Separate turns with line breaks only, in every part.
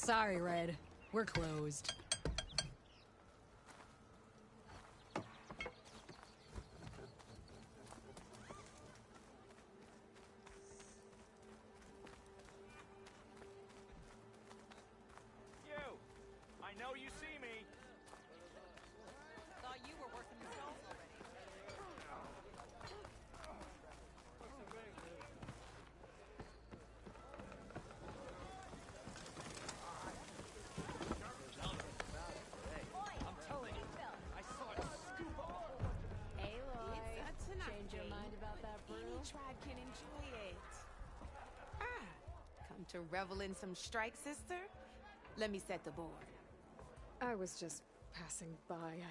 Sorry, Red. We're closed.
You! I know you see me!
Thought you were working the stalls already.
I'm telling you, I saw it scoop up.
Aloy,
It's a tonight
change your
game,
mind about that brew?
Any tribe can enjoy it. Ah, come to revel in some strike, sister? Let me set the board.
I was just passing by.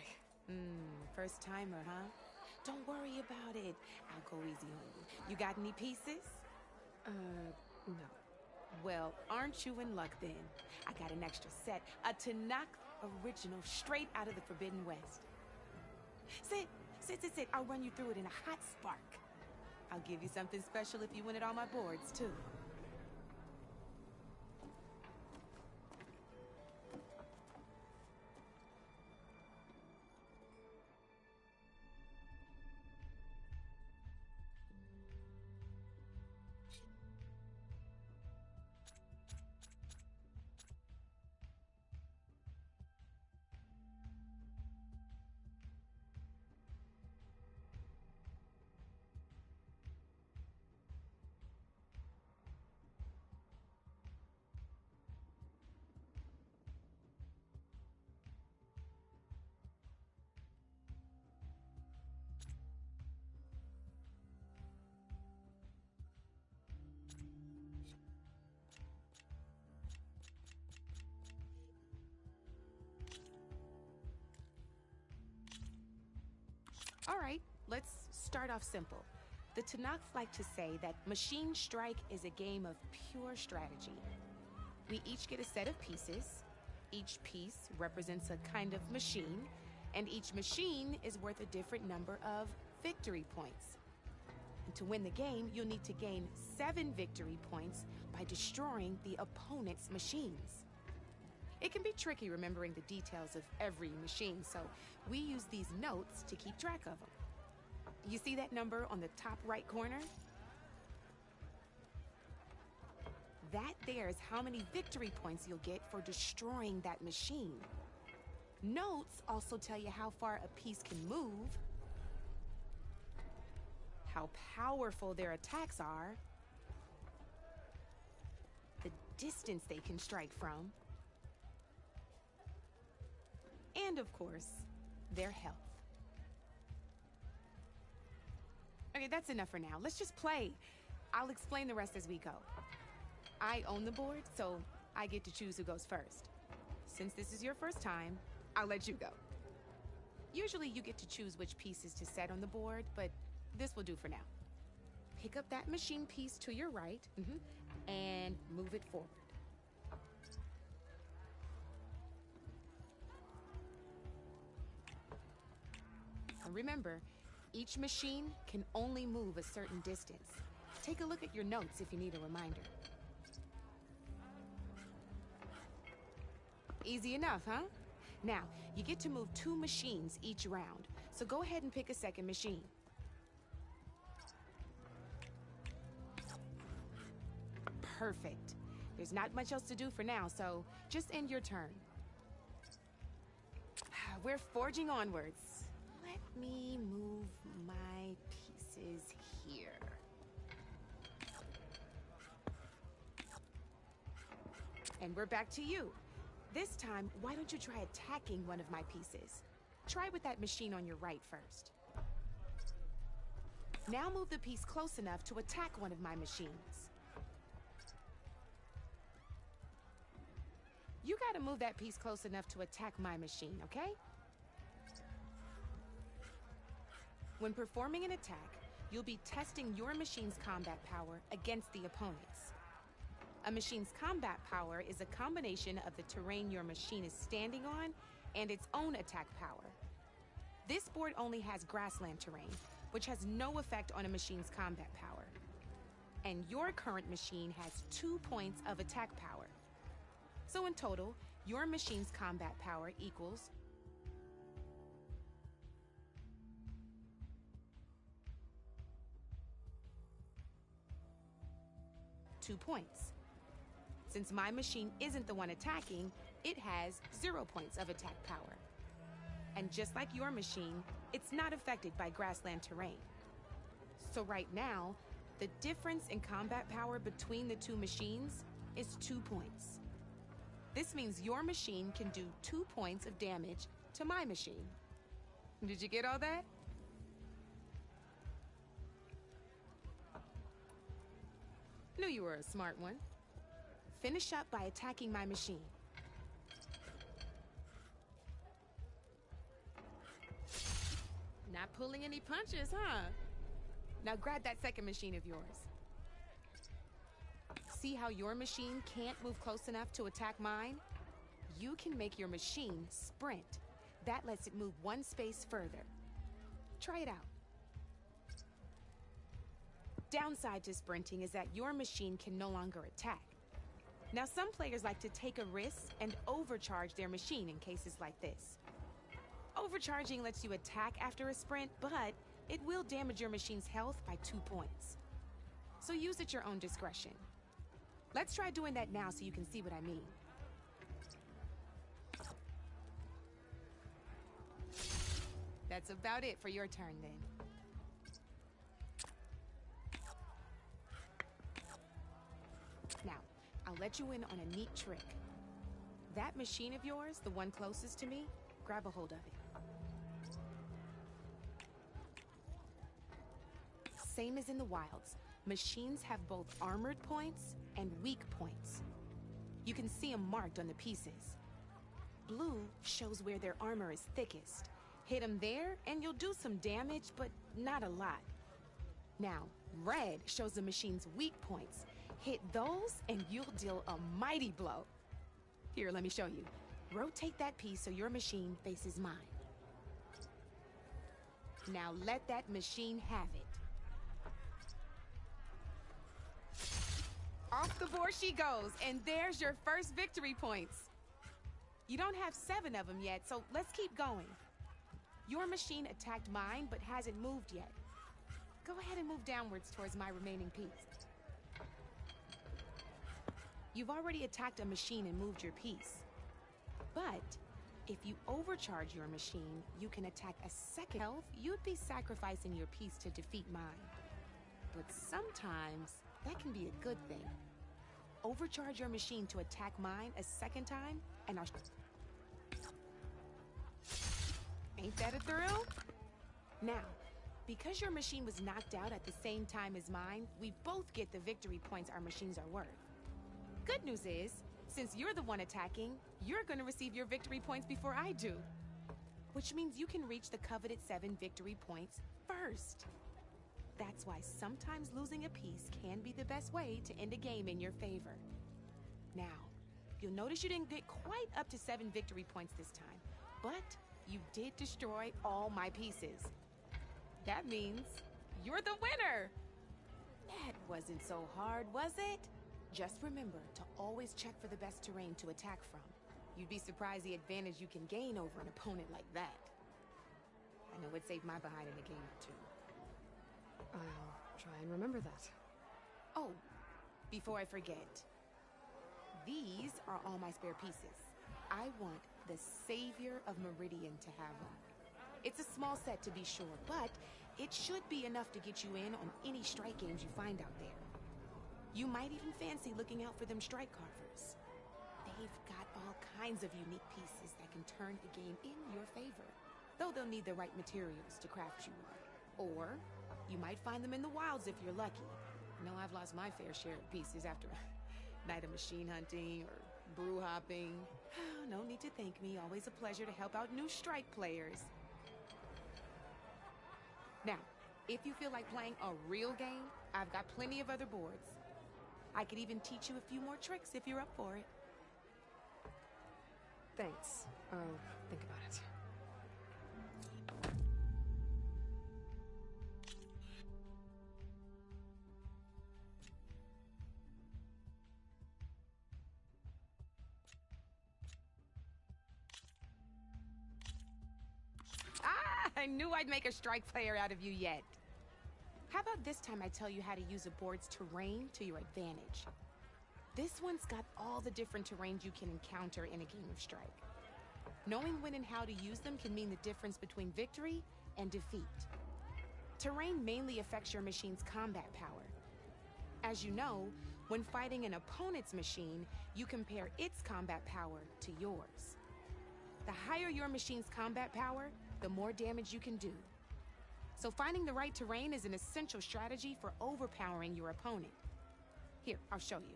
First timer, huh? Don't worry about it. I'll go easy on you. You got any pieces?
No.
Well, aren't you in luck then? I got an extra set, a Tanakh original straight out of the Forbidden West. Sit. I'll run you through it in a hot spark. I'll give you something special if you win at all my boards, too. All right, let's start off simple. The Tanakhs like to say that Machine Strike is a game of pure strategy. We each get a set of pieces. Each piece represents a kind of machine, and each machine is worth a different number of victory points. And to win the game, you'll need to gain 7 victory points by destroying the opponent's machines. It can be tricky remembering the details of every machine, so we use these notes to keep track of them. You see that number on the top right corner? That there is how many victory points you'll get for destroying that machine. Notes also tell you how far a piece can move, how powerful their attacks are, the distance they can strike from, and of course, their health. Okay, that's enough for now. Let's just play. I'll explain the rest as we go. I own the board, so I get to choose who goes first. Since this is your first time, I'll let you go. Usually you get to choose which pieces to set on the board, but this will do for now. Pick up that machine piece to your right, and move it forward. And remember, each machine can only move a certain distance. Take a look at your notes if you need a reminder. Easy enough, huh? Now, you get to move 2 machines each round, so go ahead and pick a second machine. Perfect. There's not much else to do for now, so just end your turn. We're forging onwards. Let me move my pieces here. And we're back to you. This time, why don't you try attacking one of my pieces? Try with that machine on your right first. Now move the piece close enough to attack one of my machines. You gotta move that piece close enough to attack my machine, okay? When performing an attack, you'll be testing your machine's combat power against the opponent's. A machine's combat power is a combination of the terrain your machine is standing on and its own attack power. This board only has grassland terrain, which has no effect on a machine's combat power. And your current machine has 2 points of attack power. So in total, your machine's combat power equals 2 points. Since my machine isn't the one attacking, it has 0 points of attack power. And just like your machine, it's not affected by grassland terrain. So right now, the difference in combat power between the two machines is 2 points. This means your machine can do 2 points of damage to my machine. Did you get all that? Knew you were a smart one. Finish up by attacking my machine. Not pulling any punches, huh? Now grab that second machine of yours. See how your machine can't move close enough to attack mine? You can make your machine sprint. That lets it move 1 space further. Try it out. Downside to sprinting is that your machine can no longer attack. Now, some players like to take a risk and overcharge their machine in cases like this. Overcharging lets you attack after a sprint, but it will damage your machine's health by 2 points. So use at your own discretion. Let's try doing that now so you can see what I mean. That's about it for your turn then. Now, I'll let you in on a neat trick. That machine of yours, the one closest to me, grab a hold of it. Same as in the wilds, machines have both armored points and weak points. You can see them marked on the pieces. Blue shows where their armor is thickest. Hit them there and you'll do some damage, but not a lot. Now, red shows the machine's weak points. Hit those and you'll deal a mighty blow. Here, let me show you. Rotate that piece so your machine faces mine. Now let that machine have it. Off the board she goes, and there's your first victory points. You don't have 7 of them yet, so let's keep going. Your machine attacked mine, but hasn't moved yet. Go ahead and move downwards towards my remaining piece. You've already attacked a machine and moved your piece. But if you overcharge your machine, you can attack a second health. You'd be sacrificing your piece to defeat mine. But sometimes that can be a good thing. Overcharge your machine to attack mine a second time, and I'll... Ain't that a thrill? Now, because your machine was knocked out at the same time as mine, we both get the victory points our machines are worth. Good news is, since you're the one attacking, you're gonna receive your victory points before I do. Which means you can reach the coveted 7 victory points first. That's why sometimes losing a piece can be the best way to end a game in your favor. Now, you'll notice you didn't get quite up to 7 victory points this time, but you did destroy all my pieces. That means you're the winner! That wasn't so hard, was it? Just remember to always check for the best terrain to attack from. You'd be surprised the advantage you can gain over an opponent like that. I know it saved my behind in a game or 2.
I'll try and remember that.
Oh, before I forget, these are all my spare pieces. I want the Savior of Meridian to have them. It's a small set to be sure, but it should be enough to get you in on any strike games you find out there. You might even fancy looking out for them strike carvers. They've got all kinds of unique pieces that can turn a game in your favor, though they'll need the right materials to craft you one. Or you might find them in the wilds if you're lucky. I know I've lost my fair share of pieces after a night of machine hunting or brew hopping. No need to thank me. Always a pleasure to help out new strike players. Now, if you feel like playing a real game, I've got plenty of other boards. I could even teach you a few more tricks if you're up for it.
Thanks. I'll think about it.
I knew I'd make a strike player out of you yet. How about this time I tell you how to use a board's terrain to your advantage? This one's got all the different terrains you can encounter in a game of Strike. Knowing when and how to use them can mean the difference between victory and defeat. Terrain mainly affects your machine's combat power. As you know, when fighting an opponent's machine, you compare its combat power to yours. The higher your machine's combat power, the more damage you can do. So finding the right terrain is an essential strategy for overpowering your opponent. Here, I'll show you.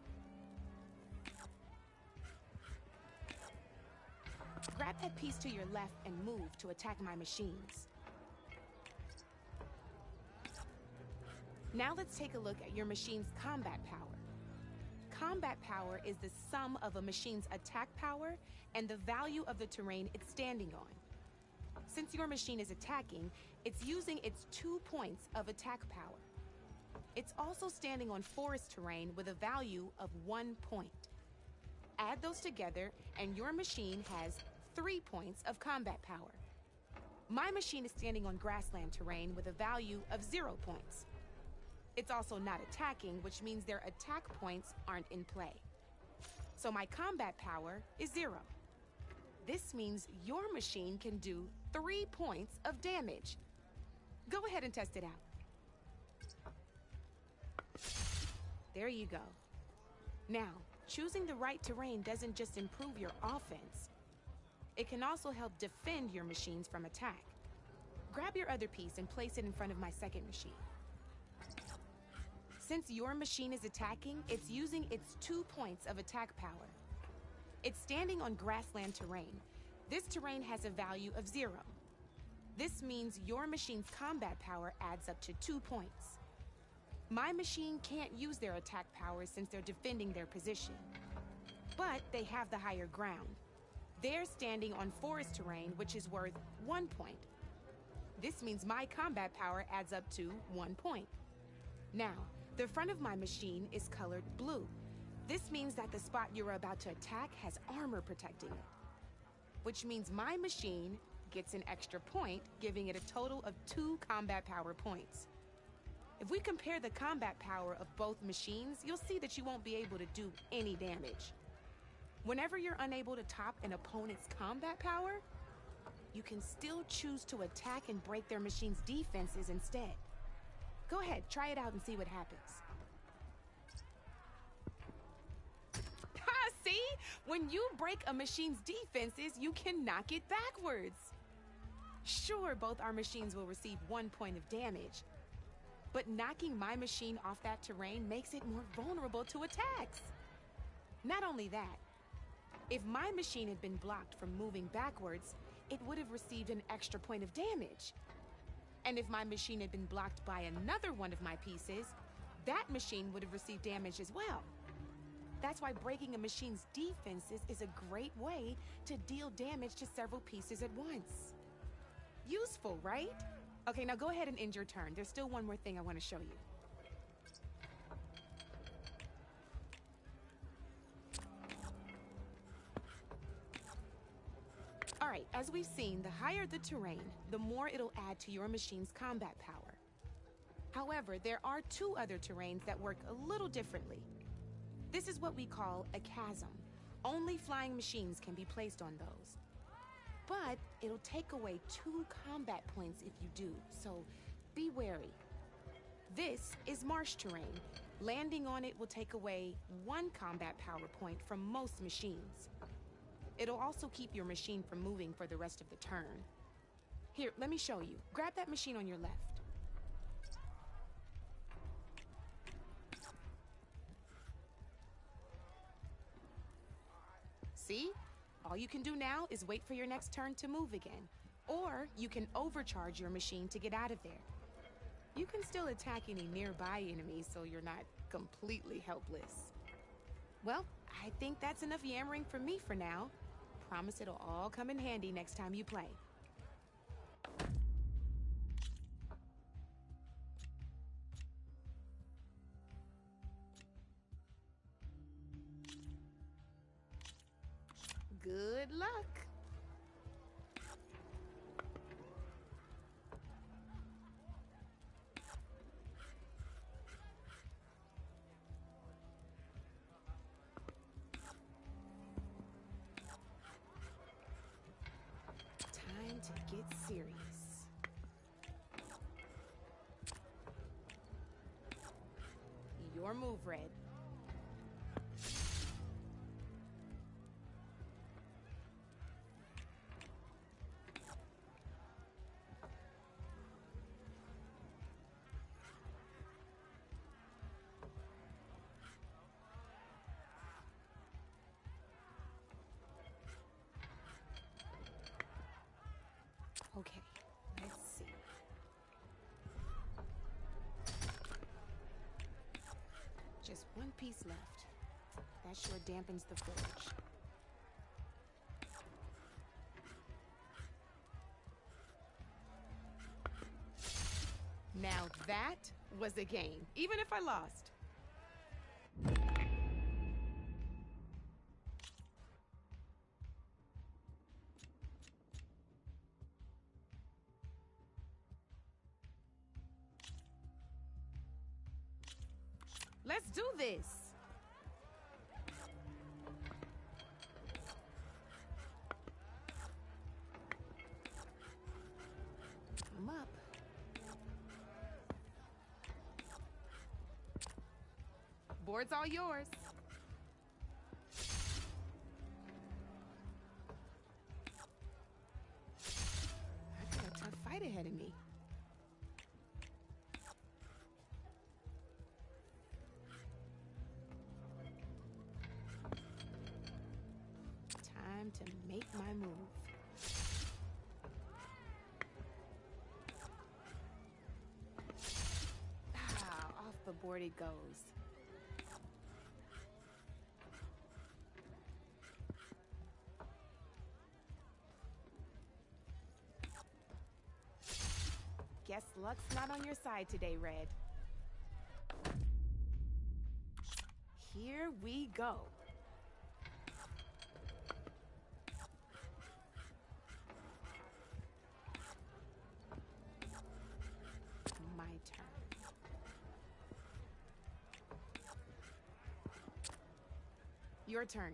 Grab that piece to your left and move to attack my machines. Now let's take a look at your machine's combat power. Combat power is the sum of a machine's attack power and the value of the terrain it's standing on. Since your machine is attacking, it's using its 2 points of attack power. It's also standing on forest terrain with a value of 1 point. Add those together and your machine has 3 points of combat power. My machine is standing on grassland terrain with a value of 0 points. It's also not attacking, which means their attack points aren't in play. So my combat power is 0. This means your machine can do 3 points of damage. Go ahead and test it out. There you go. Now, choosing the right terrain doesn't just improve your offense. It can also help defend your machines from attack. Grab your other piece and place it in front of my second machine. Since your machine is attacking, it's using its 2 points of attack power. It's standing on grassland terrain. This terrain has a value of 0. This means your machine's combat power adds up to 2 points. My machine can't use their attack power since they're defending their position. But they have the higher ground. They're standing on forest terrain, which is worth 1 point. This means my combat power adds up to 1 point. Now, the front of my machine is colored blue. This means that the spot you're about to attack has armor protecting it, which means my machine gets an extra point, giving it a total of 2 combat power points. If we compare the combat power of both machines, you'll see that you won't be able to do any damage. Whenever you're unable to top an opponent's combat power, you can still choose to attack and break their machine's defenses instead. Go ahead, try it out and see what happens. Ha! See? When you break a machine's defenses, you can knock it backwards. Sure, both our machines will receive 1 point of damage, but knocking my machine off that terrain makes it more vulnerable to attacks. Not only that, if my machine had been blocked from moving backwards, it would have received an extra point of damage. And if my machine had been blocked by another one of my pieces, that machine would have received damage as well. That's why breaking a machine's defenses is a great way to deal damage to several pieces at once. Useful, right? Okay, now go ahead and end your turn. There's still one more thing I want to show you. All right, as we've seen, the higher the terrain, the more it'll add to your machine's combat power. However, there are 2 other terrains that work a little differently. This is what we call a chasm. Only flying machines can be placed on those. But it'll take away 2 combat points if you do, so be wary. This is marsh terrain. Landing on it will take away 1 combat power point from most machines. It'll also keep your machine from moving for the rest of the turn. Here, let me show you. Grab that machine on your left. See? All you can do now is wait for your next turn to move again. Or you can overcharge your machine to get out of there. You can still attack any nearby enemies so you're not completely helpless. Well, I think that's enough yammering from me for now. Promise it'll all come in handy next time you play. Good luck. Your move, Red. Okay, let's see. Just one piece left. That sure dampens the forge. Now that was a game, even if I lost. Let's do this. I'm up. Board's all yours. I got a tough fight ahead of me. Time to make my move. Ah, off the board it goes. Guess luck's not on your side today, Red. Here we go. My turn. Your turn.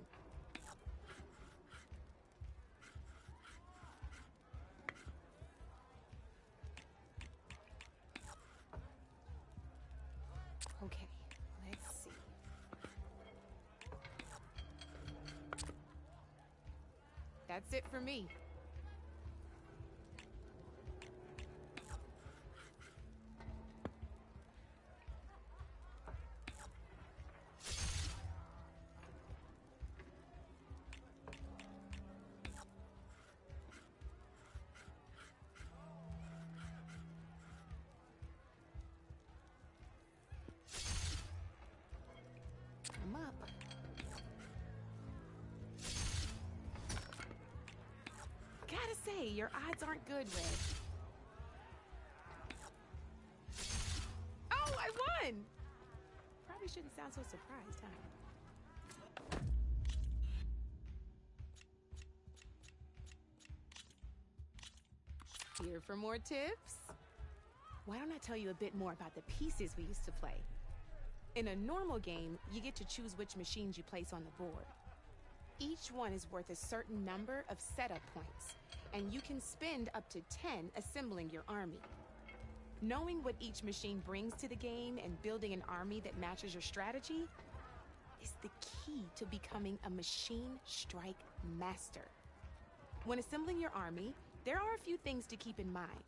Okay, let's see. That's it for me. I'm up. Gotta say, your odds aren't good, Red. Oh, I won! Probably shouldn't sound so surprised, huh? Here for more tips? Why don't I tell you a bit more about the pieces we used to play? In a normal game, you get to choose which machines you place on the board. Each one is worth a certain number of setup points, and you can spend up to 10 assembling your army. Knowing what each machine brings to the game and building an army that matches your strategy is the key to becoming a machine strike master. When assembling your army, there are a few things to keep in mind.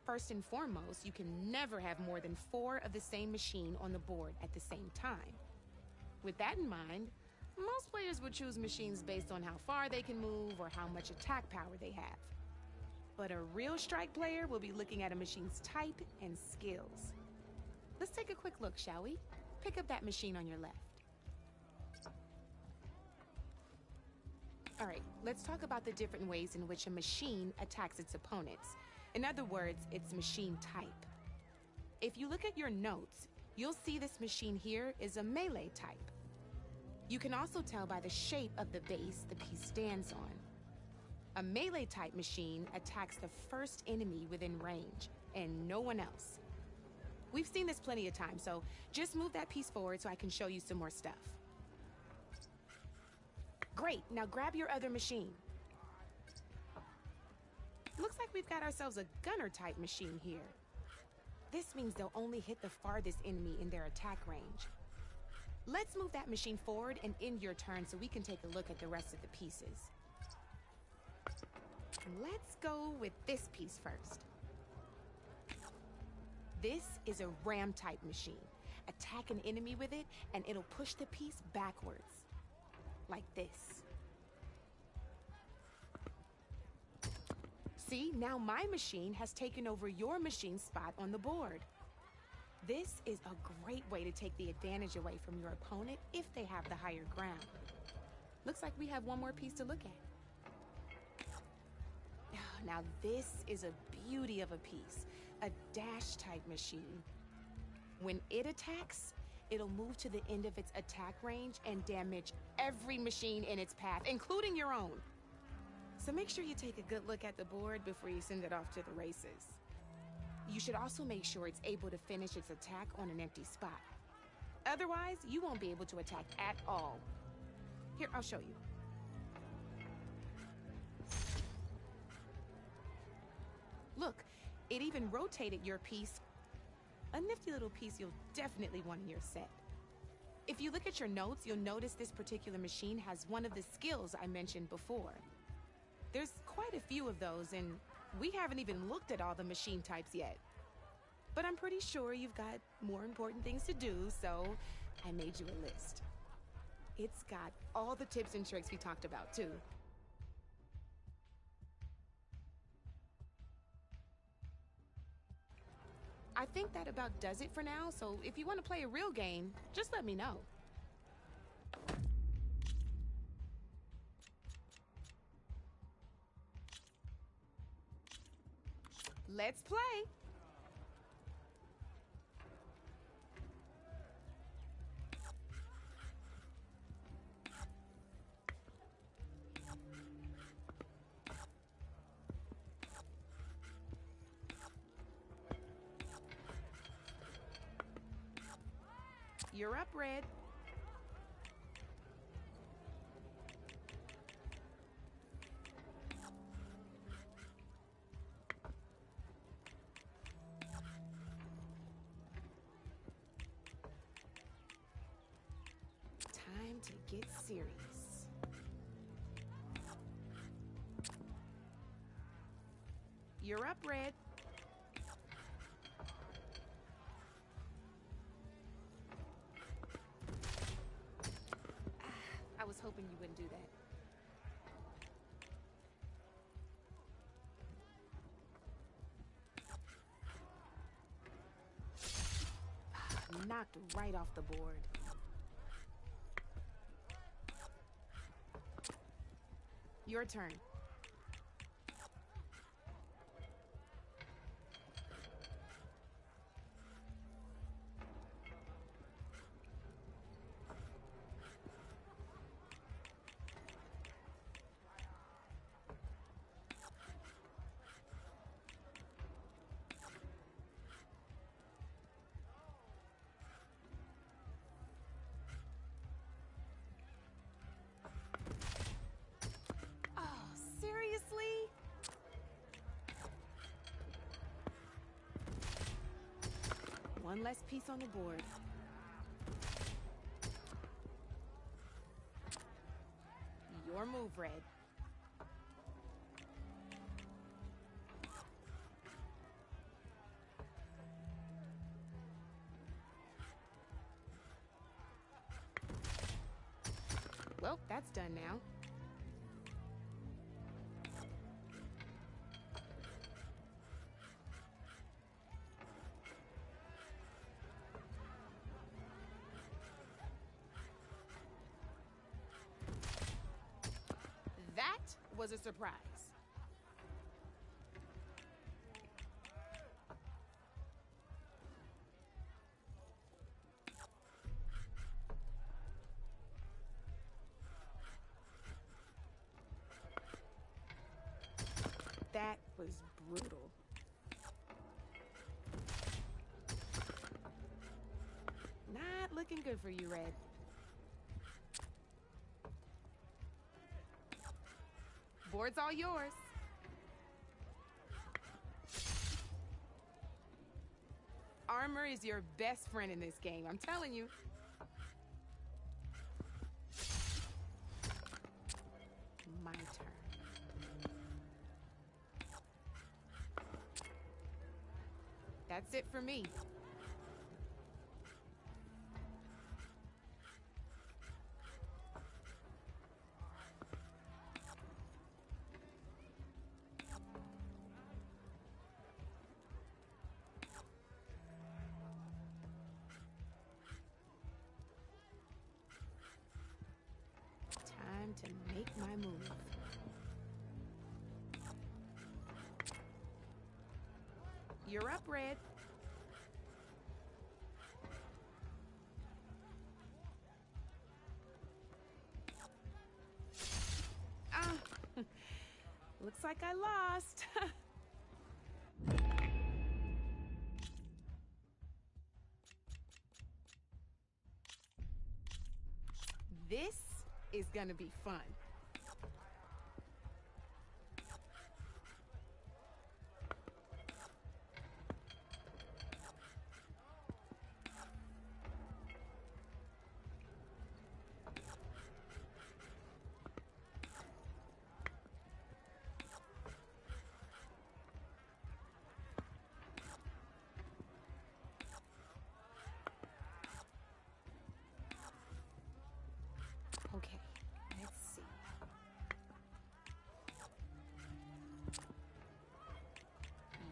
First and foremost, you can never have more than 4 of the same machine on the board at the same time. With that in mind, most players would choose machines based on how far they can move or how much attack power they have. But a real strike player will be looking at a machine's type and skills. Let's take a quick look, shall we? Pick up that machine on your left. All right, let's talk about the different ways in which a machine attacks its opponents. In other words, its machine type. If you look at your notes, you'll see this machine here is a melee type. You can also tell by the shape of the base the piece stands on. A melee type machine attacks the first enemy within range, and no one else. We've seen this plenty of times, so just move that piece forward so I can show you some more stuff. Great, now grab your other machine. Looks like we've got ourselves a gunner type machine here. This means they'll only hit the farthest enemy in their attack range. Let's move that machine forward and end your turn so we can take a look at the rest of the pieces. Let's go with this piece first. This is a ram-type machine. Attack an enemy with it, and it'll push the piece backwards. Like this. See, now my machine has taken over your machine's spot on the board. This is a great way to take the advantage away from your opponent if they have the higher ground. Looks like we have one more piece to look at. Now this is a beauty of a piece, a dash-type machine. When it attacks, it'll move to the end of its attack range and damage every machine in its path, including your own. So make sure you take a good look at the board before you send it off to the races. You should also make sure it's able to finish its attack on an empty spot. Otherwise, you won't be able to attack at all. Here, I'll show you. Look, it even rotated your piece. A nifty little piece you'll definitely want in your set. If you look at your notes, you'll notice this particular machine has one of the skills I mentioned before. There's quite a few of those, and we haven't even looked at all the machine types yet. But I'm pretty sure you've got more important things to do, so I made you a list. It's got all the tips and tricks we talked about, too. I think that about does it for now, so if you want to play a real game, just let me know. Let's play! You're up, Red. Time to get serious. You're up, Red. I was hoping you wouldn't do that. Knocked right off the board. Your turn. One less piece on the board. Your move, Red. Well, that's done now. That was a surprise. That was brutal. Not looking good for you, Red. Board's all yours. Armor is your best friend in this game, I'm telling you. My turn. That's it for me. Time to make my move. You're up, Red. Ah, looks like I lost. This is gonna be fun. Okay, let's see.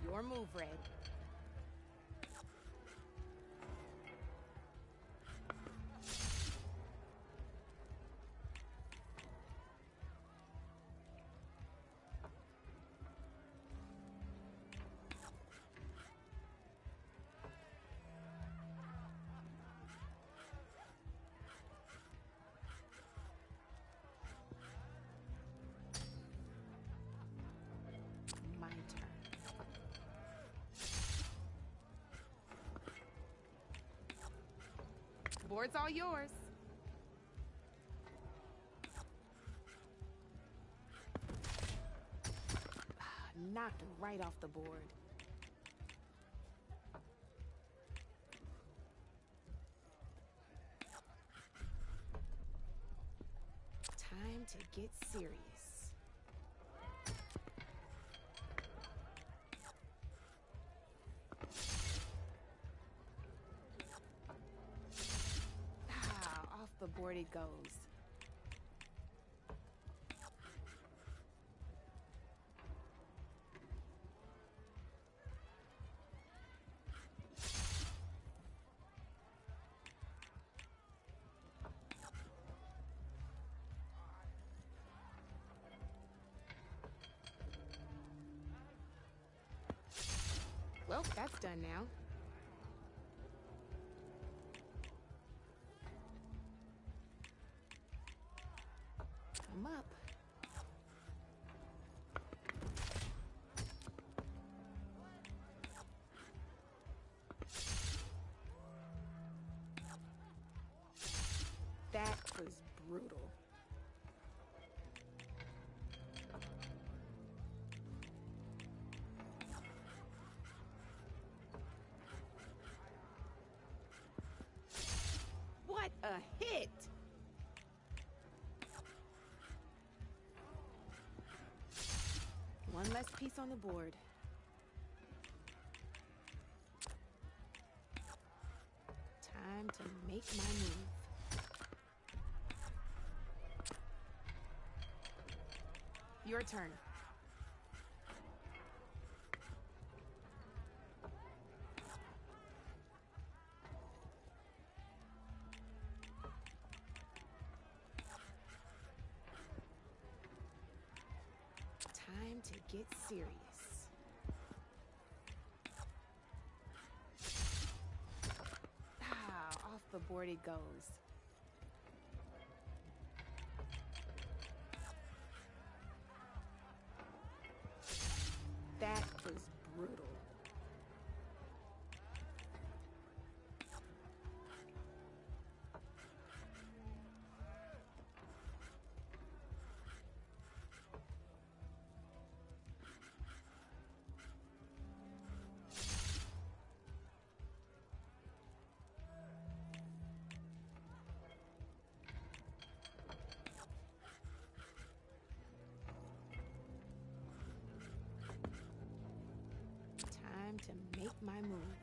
Your move, Red. My turn. Board's all yours. Knocked right off the board. Time to get serious. Off the board it goes. Well, that's done now. I'm up. That was brutal. What a hit! One less piece on the board. Time to make my move. Your turn. Time to get serious. Off the board it goes. That was brutal. to make my move.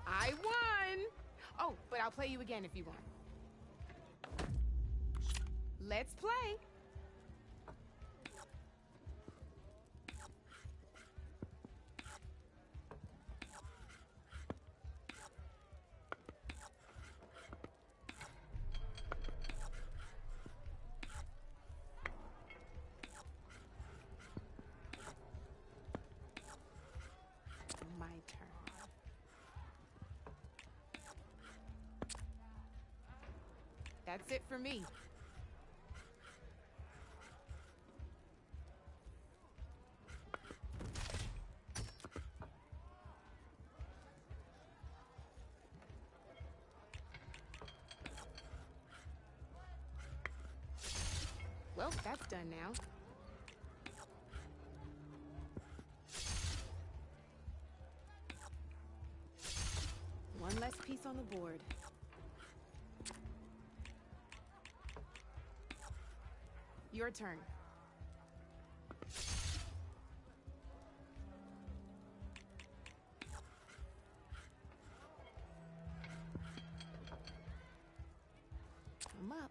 I won! Oh, but I'll play you again if you want. Let's play. My turn. That's it for me. Well, that's done now. One less piece on the board. Your turn. I'm up.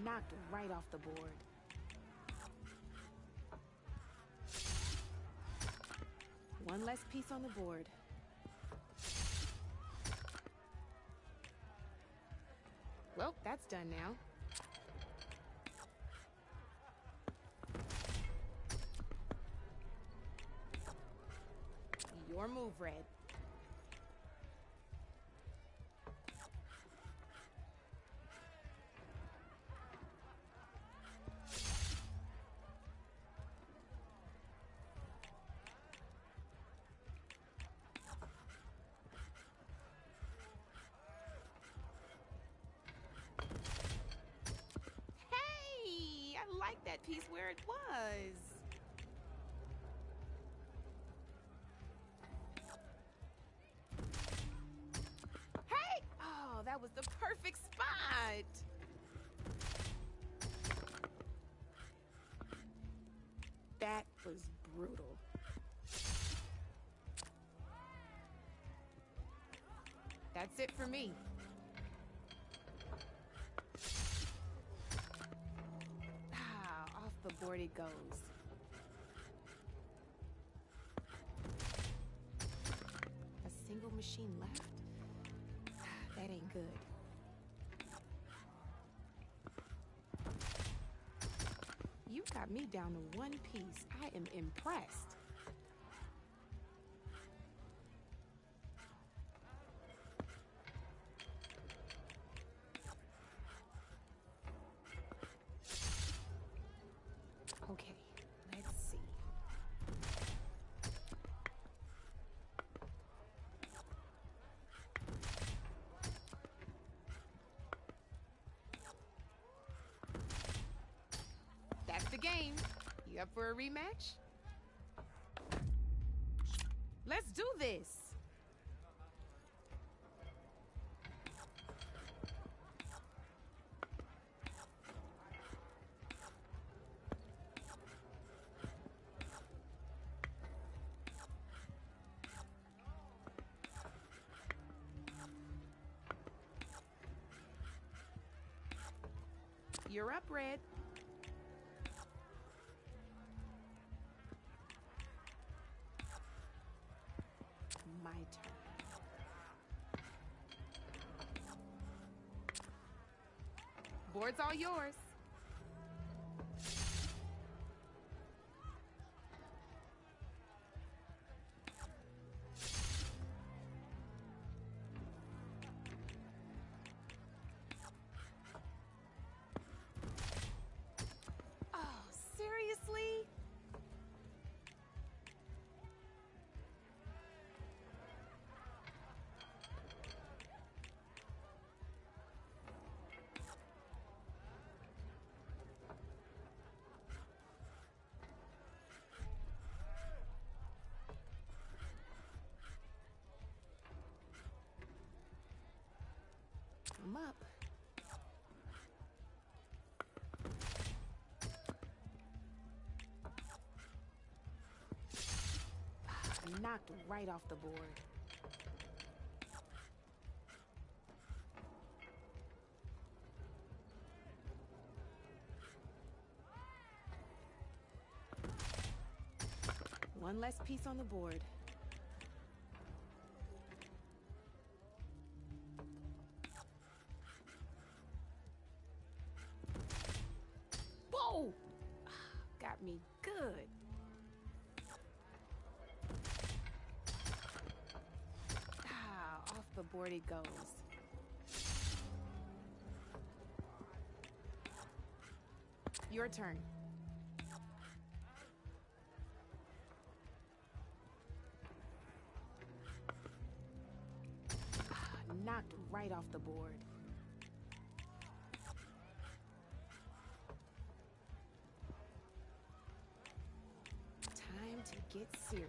Knocked right off the board. One less piece on the board. Well, that's done now. Your move, Red. I like that piece where it was. Hey! Oh, that was the perfect spot. That was brutal. That's it for me. Off the board it goes. A single machine left? That ain't good. You got me down to one piece. I am impressed. Okay, let's see. That's the game. You up for a rematch? Let's do this. You're up, Red. My turn. Board's all yours. Oh, seriously? 'em up. Knocked right off the board. One less piece on the board. Whoa! Got me good. Off the board it goes. Your turn. Knocked right off the board. Time to get serious.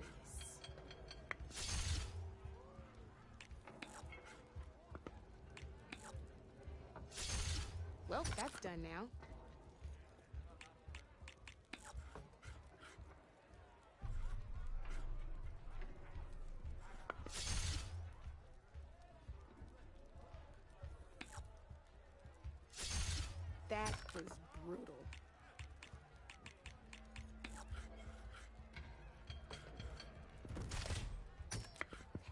Well, that's done now. That was brutal.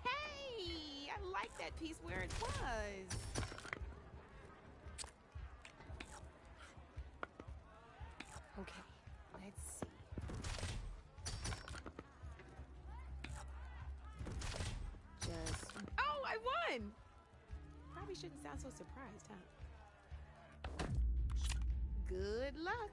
Hey, I like that piece where it was. Okay, let's see. Oh, I won! Probably shouldn't sound so surprised, huh? Good luck.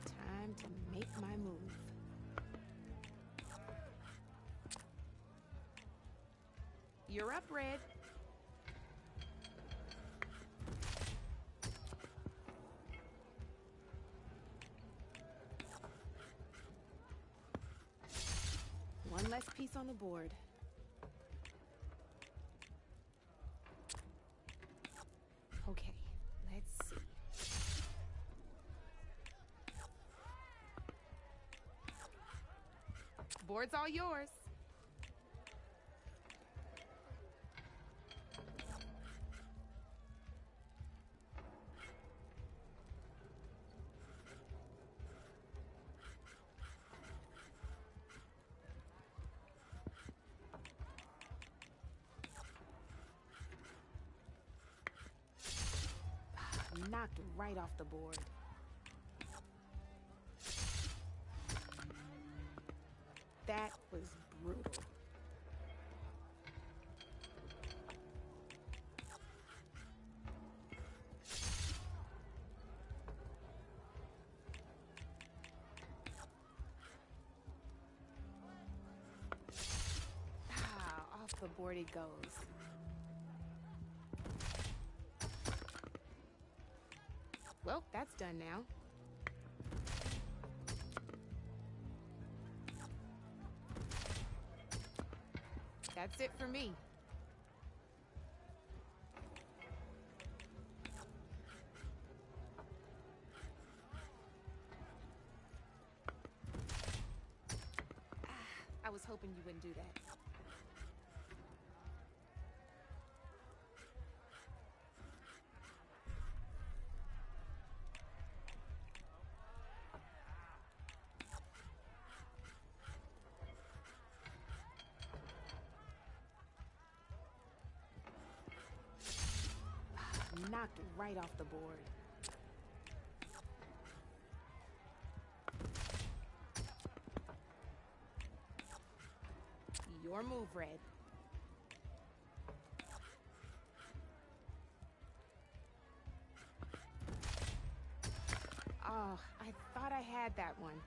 Time to make my move. You're up, Red. One less piece on the board. Okay, let's see. Board's all yours. Knocked right off the board. That was brutal. Off the board it goes. Well, that's done now. That's it for me. I was hoping you wouldn't do that. Knocked right off the board. Your move, Red. Oh, I thought I had that one.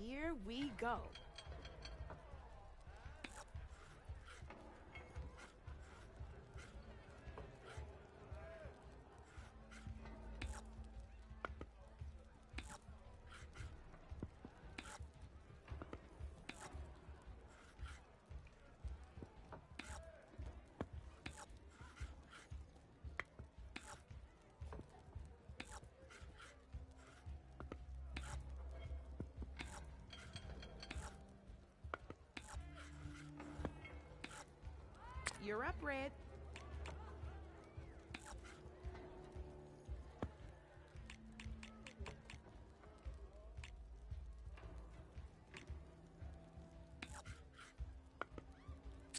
Here we go. You're up, Red.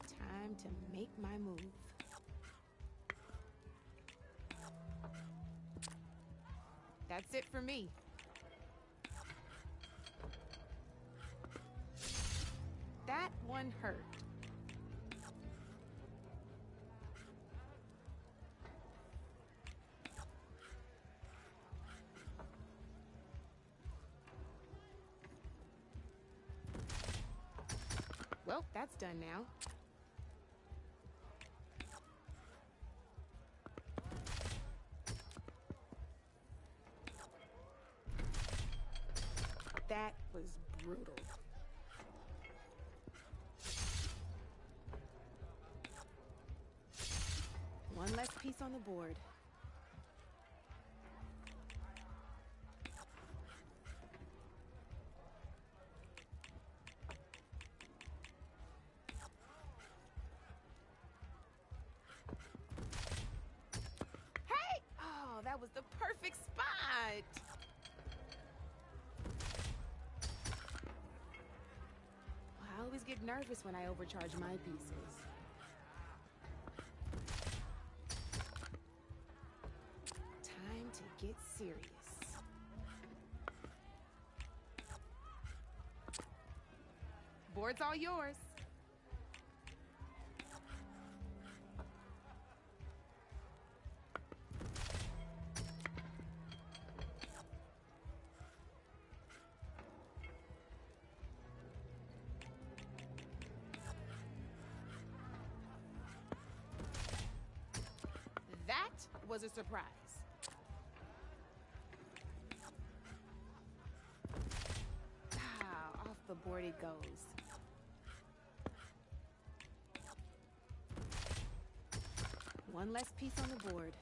Time to make my move. That's it for me. That one hurt. Well, that's done now. That was brutal. One less piece on the board. Hey! Oh, that was the perfect spot. I always get nervous when I overcharge my pieces. Time to get serious. Board's all yours. That was a surprise. Ah, off the board it goes. One less piece on the board.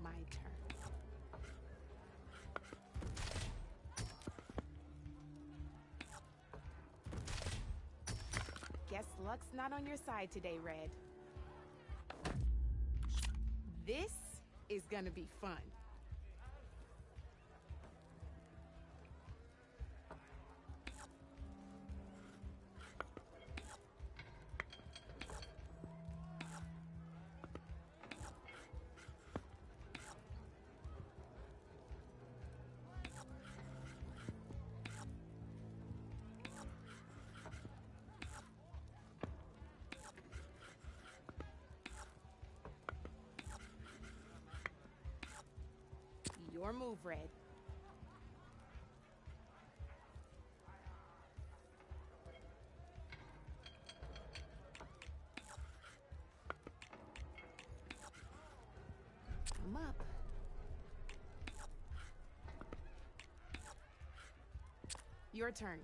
My turn. Guess luck's not on your side today, Red. This is gonna be fun. Your move, Red. I'm up. Your turn.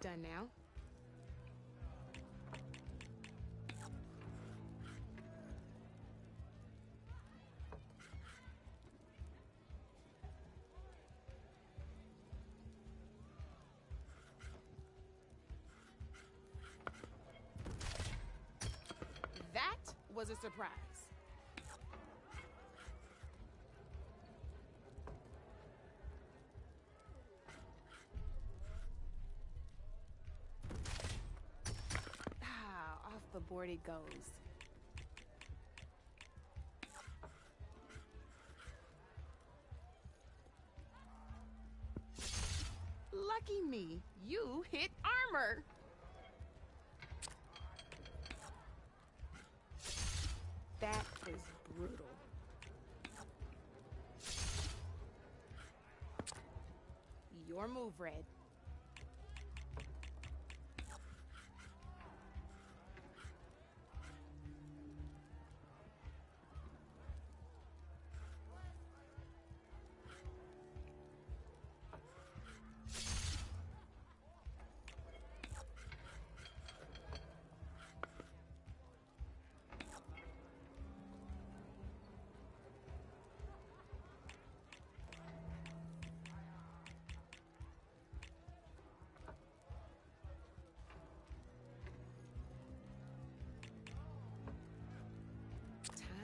done now. That was a surprise. Off the board it goes. Lucky me, you hit armor. That was brutal. Your move, Red.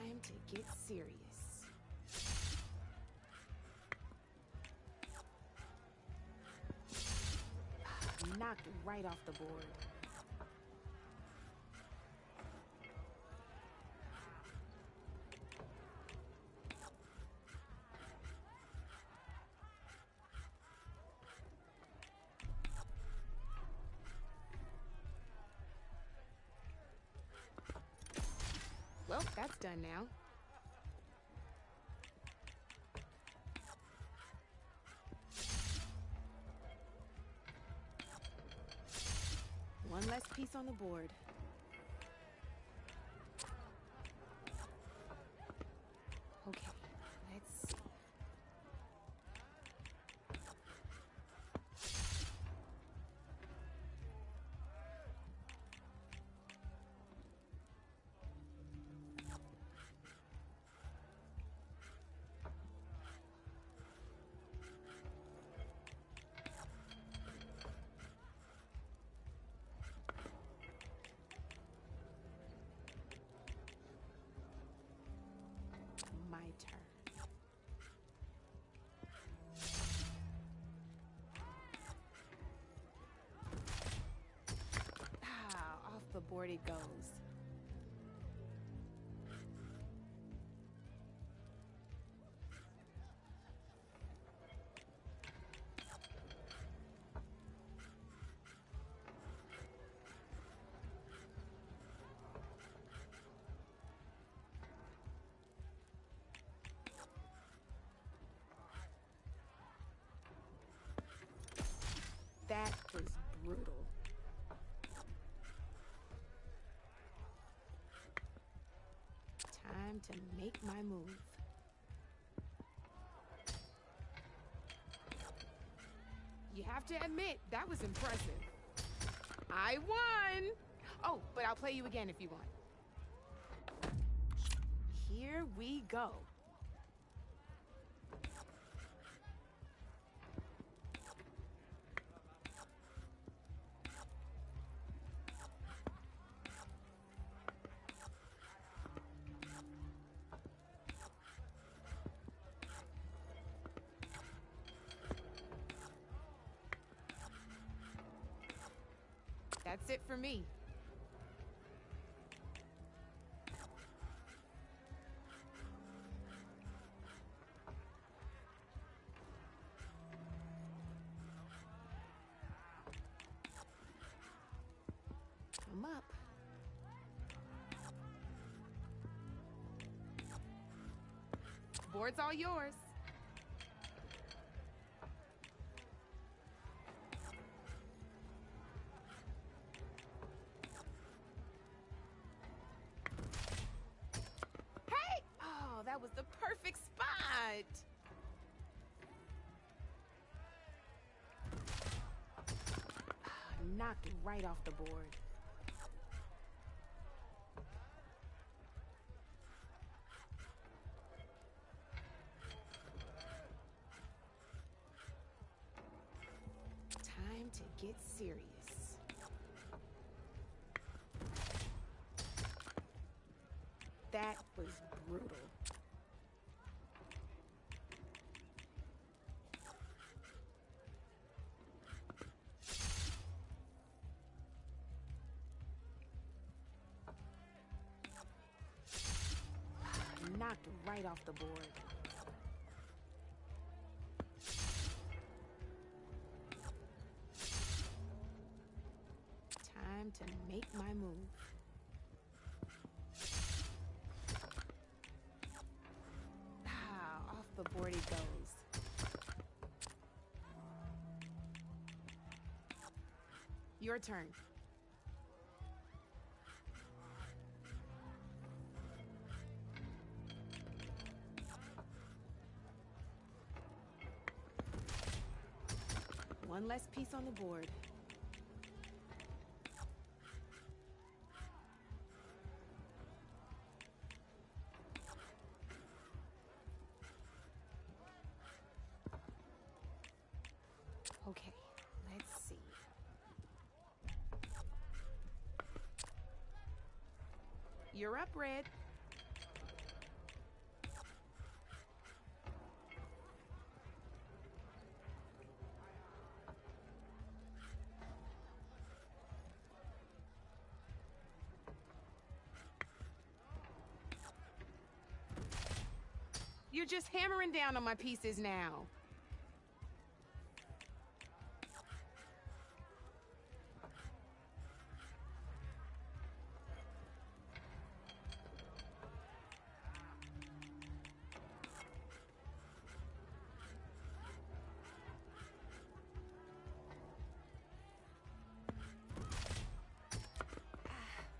Time to get serious. Knocked right off the board. Well, that's done now. One less piece on the board. Okay, let's see. My turn. Off the board it goes. That was brutal. Time to make my move. You have to admit, that was impressive. I won! Oh, but I'll play you again if you want. Here we go. That's it for me. I'm up. Board's all yours. That was the perfect spot. knocked right off the board. Time to get serious. That was brutal. Knocked right off the board. Time to make my move. Off the board it goes. Your turn. One less piece on the board. Okay, let's see. You're up, Red. You're just hammering down on my pieces now.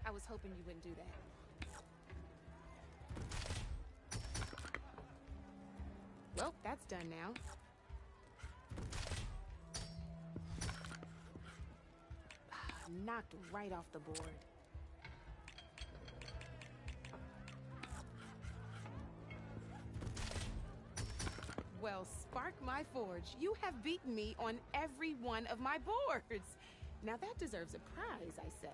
I was hoping you wouldn't do that. Well, that's done now. Knocked right off the board. Well, spark my forge. You have beaten me on every one of my boards. Now that deserves a prize, I say.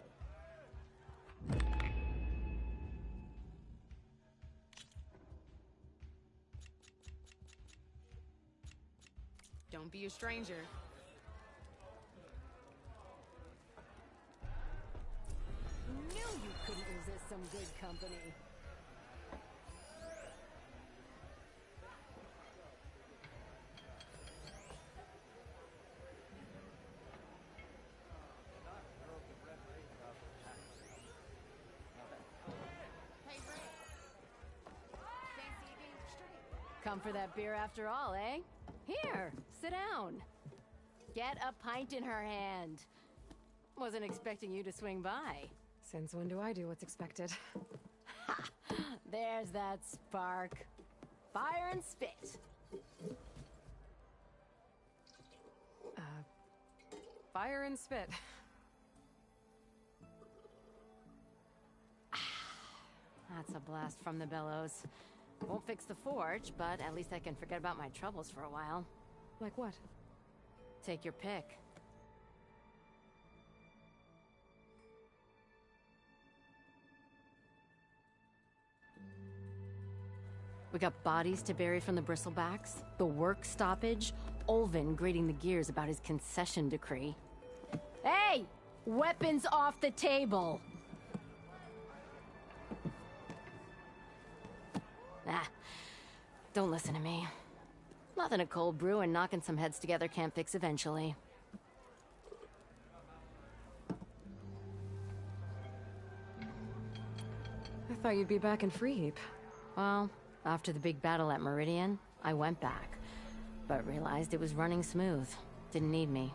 Don't be a stranger.
Knew you couldn't resist some good company.
Hey, Ray. Fancy a game of straight?
Come for that beer after all, eh? Here, sit down. Get a pint in her hand. Wasn't expecting you to swing by.
Since when do I do what's expected?
Ha! There's that spark. Fire and spit.
Fire and spit.
That's a blast from the bellows. Won't fix the forge, but at least I can forget about my troubles for a while.
Like what?
Take your pick. We got bodies to bury from the bristlebacks, the work stoppage, Olvin grating the gears about his concession decree. Hey! Weapons off the table! Ah, don't listen to me. Nothing a cold brew and knocking some heads together can't fix eventually.
I thought you'd be back in Free Heap.
Well, after the big battle at Meridian, I went back, but realized it was running smooth. Didn't need me.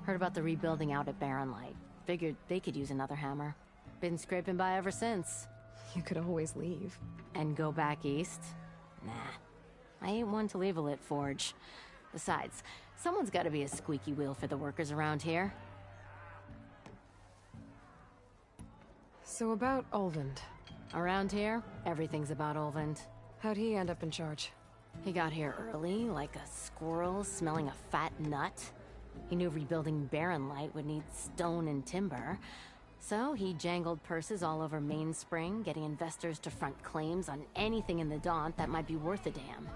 Heard about the rebuilding out at Barren Light. Figured they could use another hammer. Been scraping by ever since.
You could always leave.
And go back east? Nah. I ain't one to leave a lit forge. Besides, someone's gotta be a squeaky wheel for the workers around here.
So about Olvend.
Around here, everything's about Olvend.
How'd he end up in charge?
He got here early, like a squirrel smelling a fat nut. He knew rebuilding Barren Light would need stone and timber. So he jangled purses all over Mainspring, getting investors to front claims on anything in the Daunt that might be worth a damn.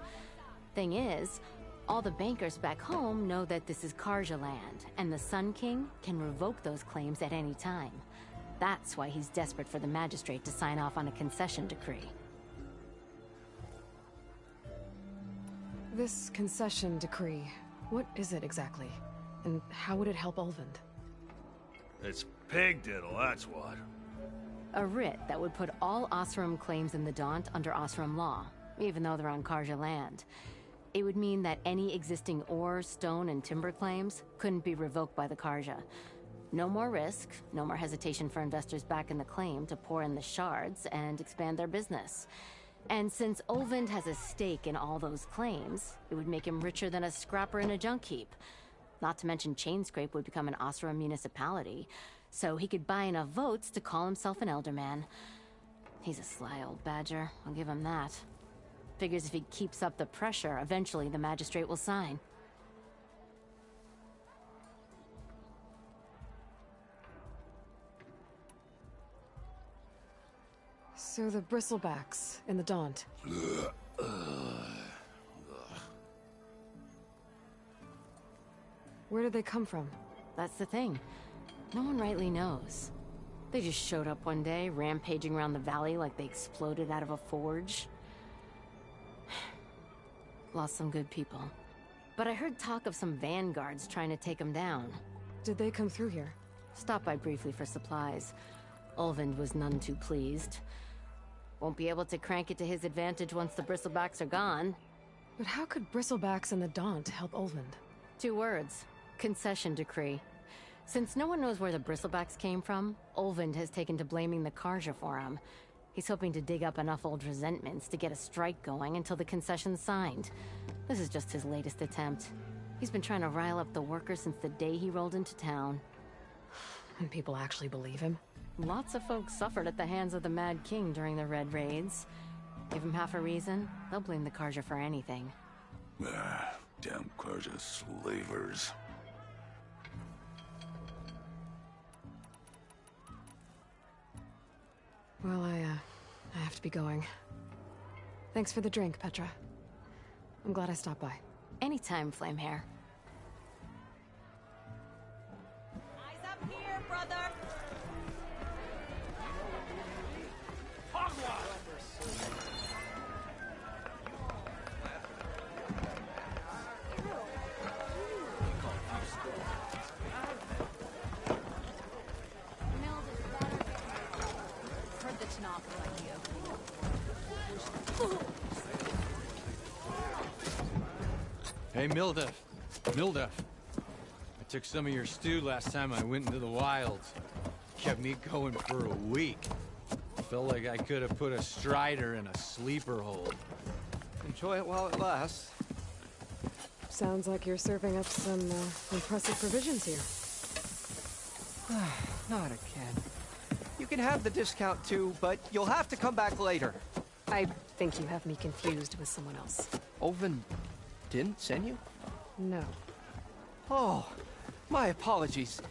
Thing is, all the bankers back home know that this is Karja land, and the Sun King can revoke those claims at any time. That's why he's desperate for the magistrate to sign off on a concession decree.
This concession decree, what is it exactly? And how would it help Olvend?
It's pig diddle, that's what.
A writ that would put all Osram claims in the Daunt under Osram law, even though they're on Karja land. It would mean that any existing ore, stone, and timber claims couldn't be revoked by the Karja. No more risk, no more hesitation for investors back in the claim to pour in the shards and expand their business. And since Olvend has a stake in all those claims, it would make him richer than a scrapper in a junk heap. Not to mention Chainscrape would become an Osram municipality, so he could buy enough votes to call himself an elderman. He's a sly old badger, I'll give him that. Figures if he keeps up the pressure, eventually the magistrate will sign.
So the bristlebacks in the Daunt. Where did they come from?
That's the thing. No one rightly knows. They just showed up one day, rampaging around the valley like they exploded out of a forge. Lost some good people. But I heard talk of some vanguards trying to take them down.
Did they come through here?
Stopped by briefly for supplies. Olvend was none too pleased. Won't be able to crank it to his advantage once the bristlebacks are gone.
But how could bristlebacks in the Daunt help Olvend?
2 words. Concession decree. Since no one knows where the bristlebacks came from, Olvend has taken to blaming the Karja for him. He's hoping to dig up enough old resentments to get a strike going until the concession's signed. This is just his latest attempt. He's been trying to rile up the workers since the day he rolled into town.
And people actually believe him?
Lots of folks suffered at the hands of the Mad King during the Red Raids. Give him half a reason, they'll blame the Karja for anything.
Damn Karja slavers.
Well, I have to be going. Thanks for the drink, Petra. I'm glad I stopped by.
Anytime, Flamehair.
Eyes up here, brother! Heard the Tanakh like the opening.
Hey, Mildef. I took some of your stew last time I went into the wilds. Kept me going for a week. Felt like I could have put a strider in a sleeper hold.
Enjoy it while it lasts.
Sounds like you're serving up some impressive provisions here.
Not again. You can have the discount too, but you'll have to come back later.
I think you have me confused with someone else.
Olvend didn't send you?
No.
Oh, my apologies.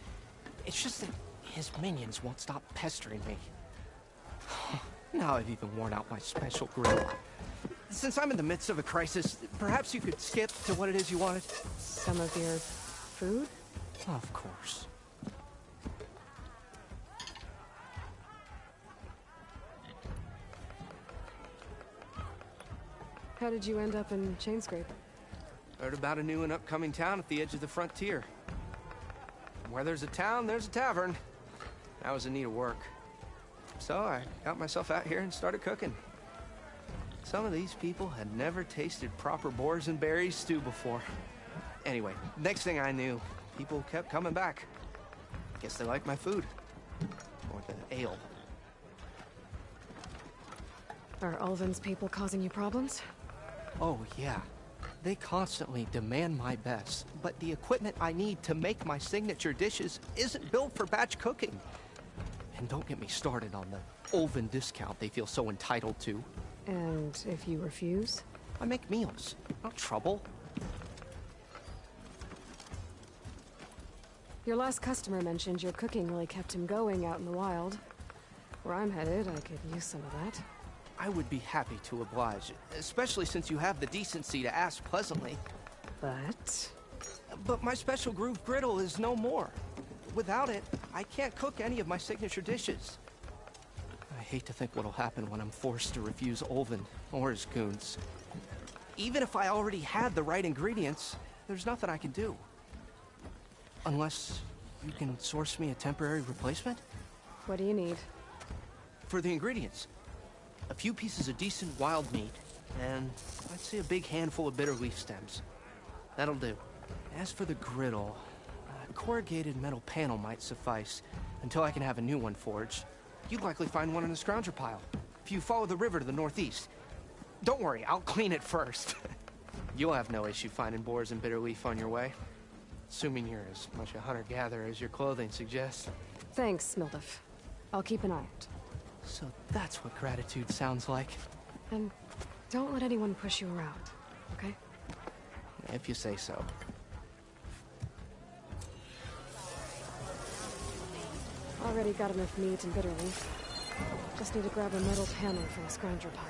It's just that his minions won't stop pestering me. Now I've even worn out my special grill. Since I'm in the midst of a crisis, perhaps you could skip to what it is you wanted?
Some of your food?
Of course.
How did you end up in Chainscrape?
Heard about a new and upcoming town at the edge of the frontier. Where there's a town, there's a tavern. I was in need of work. So I got myself out here and started cooking. Some of these people had never tasted proper boars and berries stew before. Anyway, next thing I knew, people kept coming back. Guess they liked my food. Or the ale.
Are Olvend's people causing you problems?
Oh, yeah. They constantly demand my best, but the equipment I need to make my signature dishes isn't built for batch cooking. And don't get me started on the Olven discount they feel so entitled to.
And if you refuse?
I make meals, not trouble.
Your last customer mentioned your cooking really kept him going out in the wild. Where I'm headed, I could use some of that.
I would be happy to oblige, especially since you have the decency to ask pleasantly. But my special groove griddle is no more. Without it, I can't cook any of my signature dishes. I hate to think what'll happen when I'm forced to refuse Olven or his goons. Even if I already had the right ingredients, there's nothing I can do. Unless you can source me a temporary replacement?
What do you need?
For the ingredients, a few pieces of decent wild meat, and I'd say a big handful of bitter leaf stems. That'll do. As for the griddle, a corrugated metal panel might suffice until I can have a new one forged. You'd likely find one in the scrounger pile, if you follow the river to the northeast. Don't worry, I'll clean it first. You'll have no issue finding boars and bitter leaf on your way. Assuming you're as much a hunter-gatherer as your clothing suggests.
Thanks, Mildef. I'll keep an eye out.
So that's what gratitude sounds like.
And don't let anyone push you around, okay?
If you say so.
Already got enough meat and bitter leaf. Just need to grab a metal panel from the scrounger pile.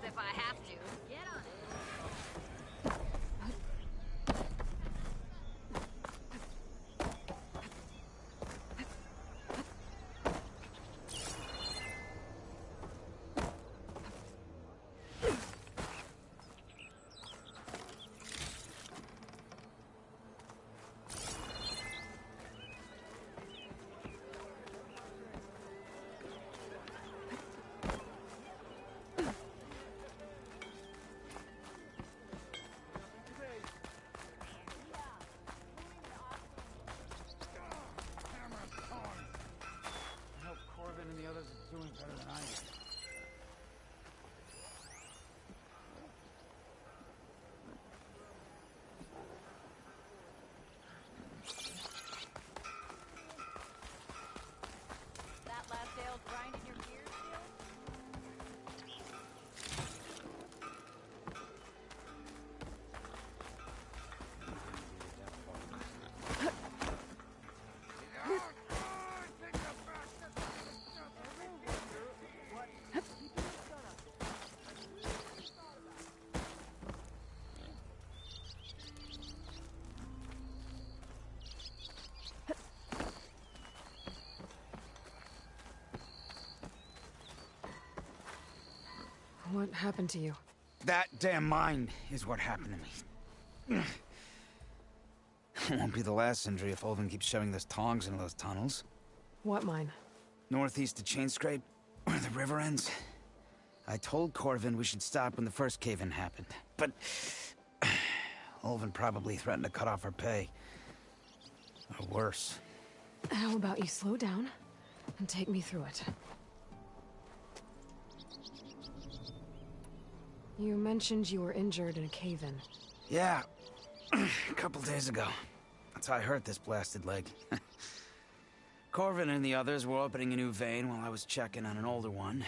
If I have to. Get on it.
Doing better than I am.
That last ale's grinding your gears
What happened to you?
That damn mine is what happened to me. It won't be the last injury if Olven keeps shoving those tongs into those tunnels.
What mine?
Northeast to Chain Scrape, where the river ends? I told Corvin we should stop when the first cave-in happened, but... Ulvin probably threatened to cut off our pay. Or worse.
How about you slow down and take me through it? You mentioned you were injured in a cave-in.
Yeah, a couple days ago. That's how I hurt this blasted leg. Corvin and the others were opening a new vein while I was checking on an older one.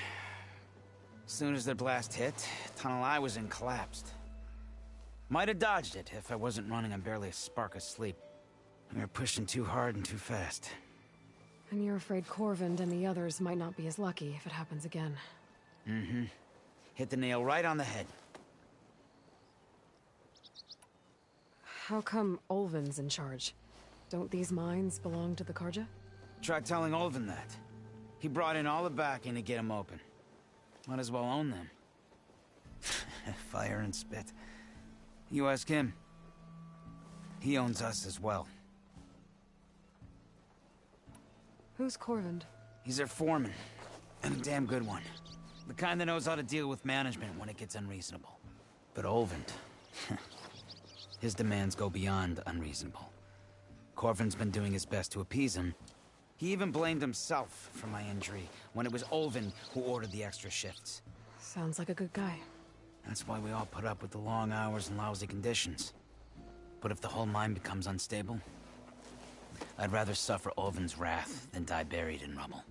As soon as their blast hit, the tunnel I was in collapsed. Might have dodged it if I wasn't running on barely a spark of sleep. We were pushing too hard and too fast.
And you're afraid Corvin and the others might not be as lucky if it happens again.
Mm-hmm. Hit the nail right on the head.
How come Ulvin's in charge? Don't these mines belong to the Karja?
Try telling Ulvin that. He brought in all the backing to get them open. Might as well own them. Fire and spit. You ask him. He owns us as well.
Who's Corvin?
He's their foreman. And a damn good one. The kind that knows how to deal with management when it gets unreasonable. But Ulvin... his demands go beyond unreasonable. Corvin's been doing his best to appease him. He even blamed himself for my injury when it was Ulvin who ordered the extra shifts.
Sounds like a good guy.
That's why we all put up with the long hours and lousy conditions. But if the whole mine becomes unstable, I'd rather suffer Ulvin's wrath than die buried in rubble.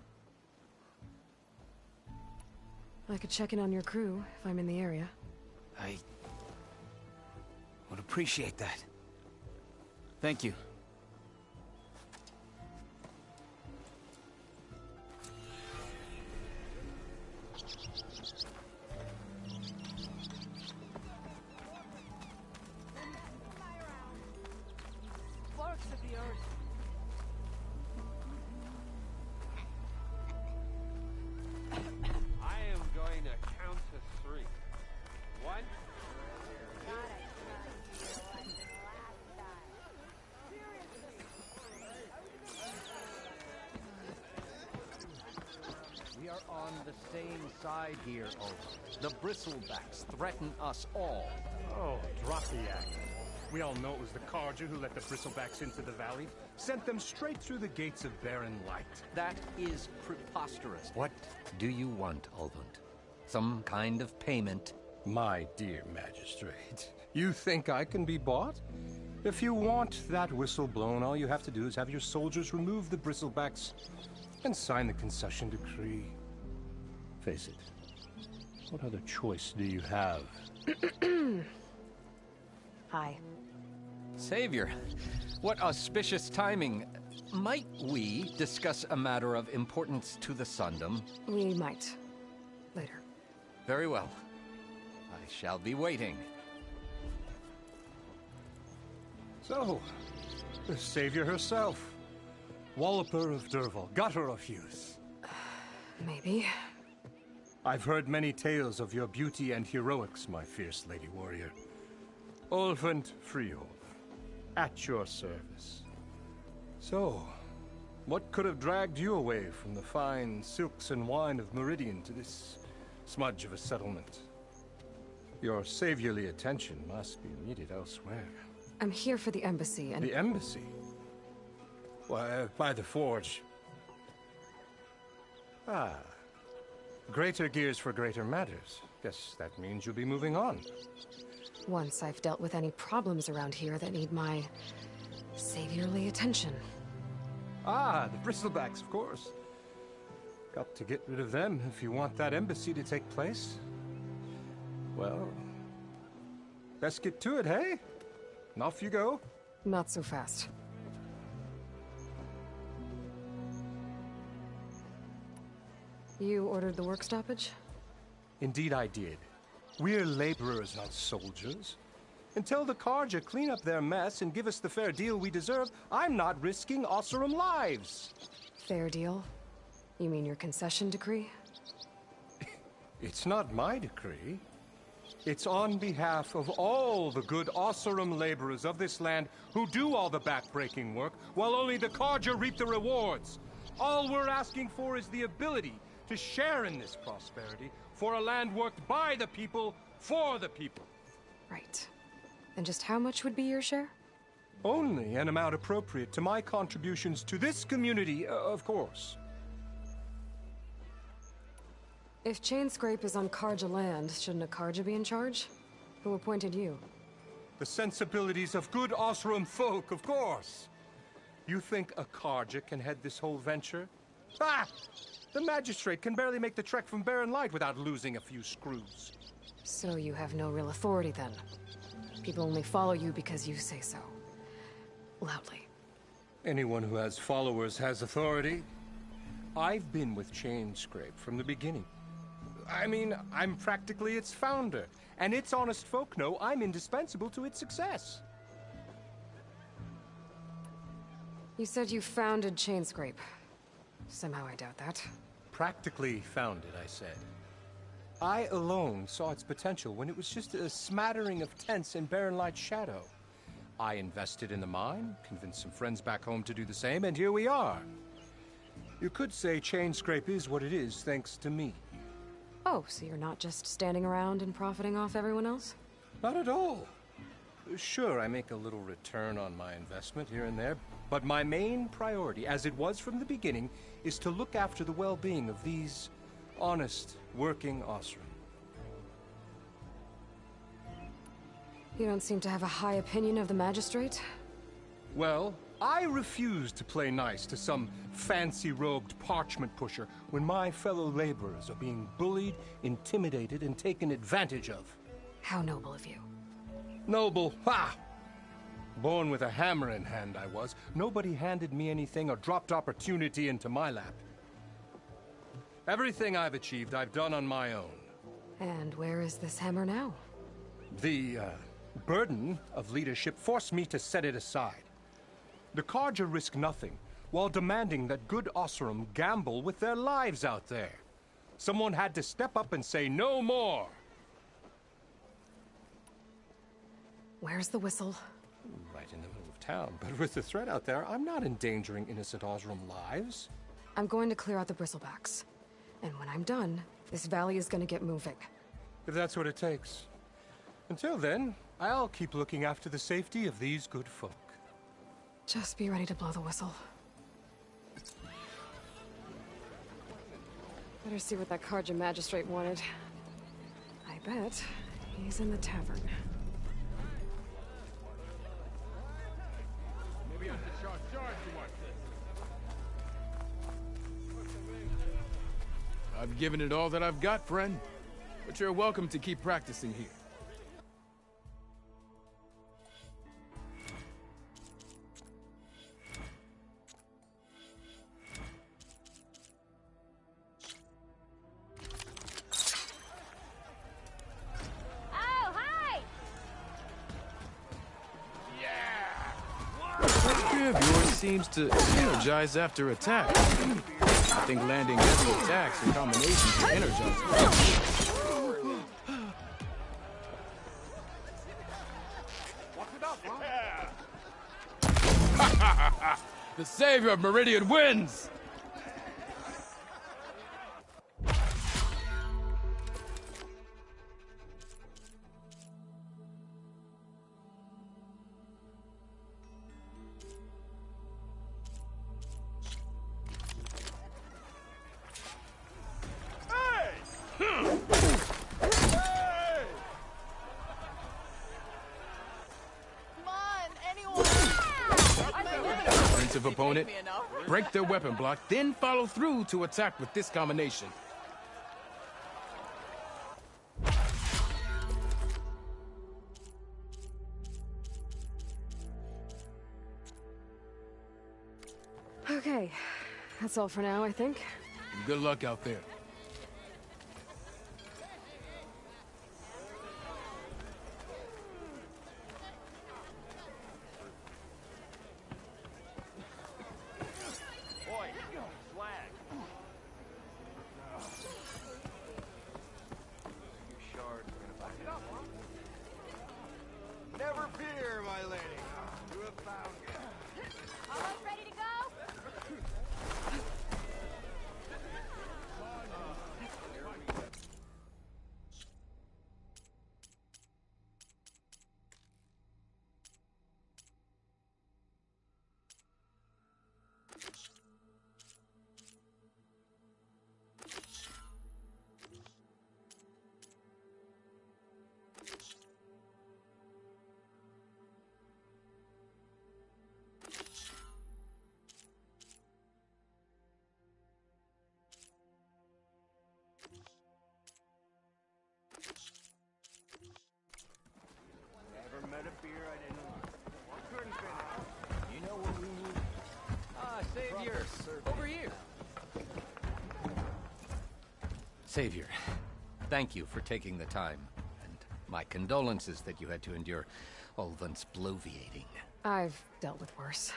I could check in on your crew if I'm in the area.
I would appreciate that. Thank you.
Side here, Owen. The bristlebacks threaten us all.
Oh, drop the act. We all know it was the Karja who let the bristlebacks into the valley, sent them straight through the gates of Barren Light.
That is preposterous. What do you want, Ulvund? Some kind of payment?
My dear magistrate, you think I can be bought? If you want that whistle blown, all you have to do is have your soldiers remove the bristlebacks and sign the concession decree. Face it, what other choice do you have?
Hi.
Savior, what auspicious timing. Might we discuss a matter of importance to the Sundom?
We might. Later.
Very well. I shall be waiting.
So, the Savior herself. Walloper of Derval, gutter of youth.
Maybe.
I've heard many tales of your beauty and heroics, my fierce lady warrior. Ulvund Freehold, at your service. So, what could have dragged you away from the fine silks and wine of Meridian to this smudge of a settlement? Your saviorly attention must be needed elsewhere.
I'm here for the embassy and...
The embassy? Why, by the forge. Ah. Greater gears for greater matters. Guess that means you'll be moving on.
Once I've dealt with any problems around here that need my... saviorly attention.
Ah, the bristlebacks, of course. Got to get rid of them if you want that embassy to take place. Well, best get to it, hey? And off you go.
Not so fast. You ordered the work stoppage?
Indeed I did. We're laborers, not soldiers. Until the Karja clean up their mess and give us the fair deal we deserve, I'm not risking Osseram lives.
Fair deal? You mean your concession decree?
It's not my decree. It's on behalf of all the good Osseram laborers of this land who do all the back-breaking work, while only the Karja reap the rewards. All we're asking for is the ability to share in this prosperity for a land worked by the people, for the people.
Right. And just how much would be your share?
Only an amount appropriate to my contributions to this community, of course.
If Chainscrape is on Karja land, shouldn't a Karja be in charge? Who appointed you?
The sensibilities of good Osram folk, of course. You think a Karja can head this whole venture? Ah! The magistrate can barely make the trek from Barren Light without losing a few screws.
So you have no real authority then? People only follow you because you say so. Loudly.
Anyone who has followers has authority. I've been with Chainscrape from the beginning. I mean, I'm practically its founder, and its honest folk know I'm indispensable to its success.
You said you founded Chainscrape. Somehow I doubt that.
Practically founded, I said. I alone saw its potential when it was just a smattering of tents in Barren Light's shadow. I invested in the mine, convinced some friends back home to do the same, and here we are. You could say Chainscrape is what it is thanks to me.
Oh, so you're not just standing around and profiting off everyone else?
Not at all. Sure, I make a little return on my investment here and there, but my main priority, as it was from the beginning, is to look after the well-being of these honest, working Osram.
You don't seem to have a high opinion of the magistrate?
Well, I refuse to play nice to some fancy-robed parchment pusher when my fellow laborers are being bullied, intimidated, and taken advantage of.
How noble of you.
Noble, ha! Born with a hammer in hand, I was. Nobody handed me anything or dropped opportunity into my lap. Everything I've achieved, I've done on my own.
And where is this hammer now?
The, burden of leadership forced me to set it aside. The Karja risk nothing, while demanding that good Osram gamble with their lives out there. Someone had to step up and say no more.
Where's the whistle?
Right in the middle of town, but with the threat out there, I'm not endangering innocent Osram lives.
I'm going to clear out the bristlebacks. And when I'm done, this valley is going to get moving.
If that's what it takes. Until then, I'll keep looking after the safety of these good folk.
Just be ready to blow the whistle. Better see what that Karja magistrate wanted. I bet he's in the tavern.
Maybe I should charge you watch this. I've given it all that I've got, friend. But you're welcome to keep practicing here. Seems to energize after attack. I think landing heavy attacks in combination to energize. The savior of Meridian wins! Opponent, break their weapon block, then follow through to attack with this combination.
Okay, that's all for now, I think.
Good luck out there.
Never fear, my lady. You have found it.
Almost ready to go?
Savior, thank you for taking the time. And my condolences that you had to endure Ulvund's bloviating.
I've dealt with worse.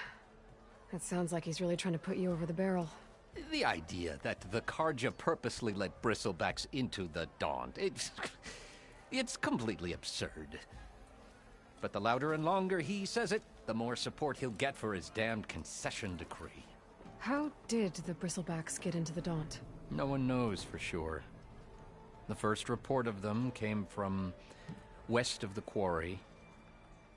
It sounds like he's really trying to put you over the barrel.
The idea that the Karja purposely let bristlebacks into the Daunt, it's completely absurd. But the louder and longer he says it, the more support he'll get for his damned concession decree.
How did the bristlebacks get into the Daunt?
No one knows for sure. The first report of them came from west of the quarry.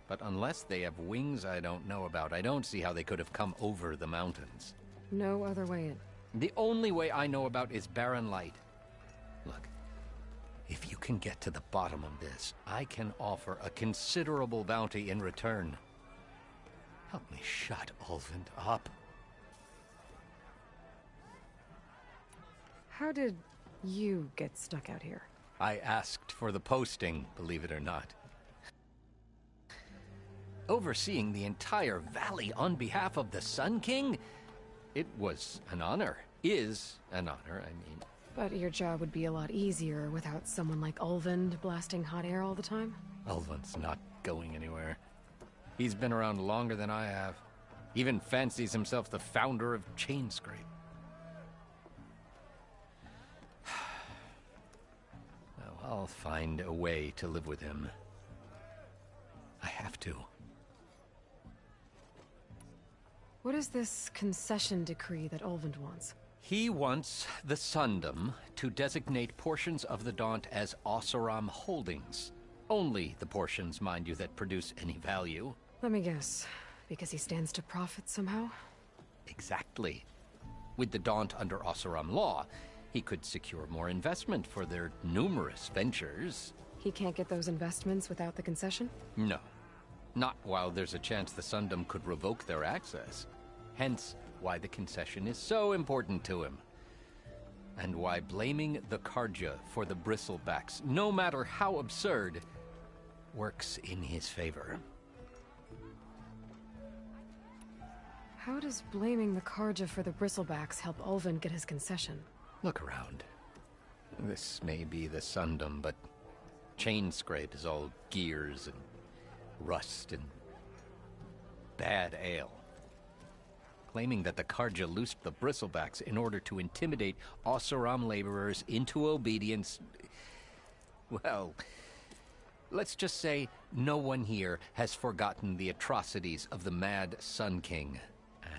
But unless they have wings I don't know about, I don't see how they could have come over the mountains.
No other way in.
The only way I know about is barren light. Look, if you can get to the bottom of this, I can offer a considerable bounty in return. Help me shut Ulvund up.
How did you get stuck out here?
I asked for the posting, believe it or not. Overseeing the entire valley on behalf of the Sun King? It was an honor. Is an honor, I mean.
But your job would be a lot easier without someone like Ulvund blasting hot air all the time?
Ulvund's not going anywhere. He's been around longer than I have. Even fancies himself the founder of Chainscrape. Well, I'll find a way to live with him. I have to.
What is this concession decree that Ulvund wants?
He wants the Sundom to designate portions of the Daunt as Oseram holdings. Only the portions, mind you, that produce any value.
Let me guess. Because he stands to profit somehow?
Exactly. With the Daunt under Oseram law, he could secure more investment for their numerous ventures.
He can't get those investments without the concession?
No. Not while there's a chance the Sundom could revoke their access. Hence, why the concession is so important to him. And why blaming the Karja for the bristlebacks, no matter how absurd, works in his favor.
How does blaming the Karja for the bristlebacks help Ulvund get his concession?
Look around. This may be the Sundom, but Chainscrape is all gears and rust and bad ale. Claiming that the Karja loosed the bristlebacks in order to intimidate Oseram laborers into obedience. Well, let's just say no one here has forgotten the atrocities of the mad Sun King.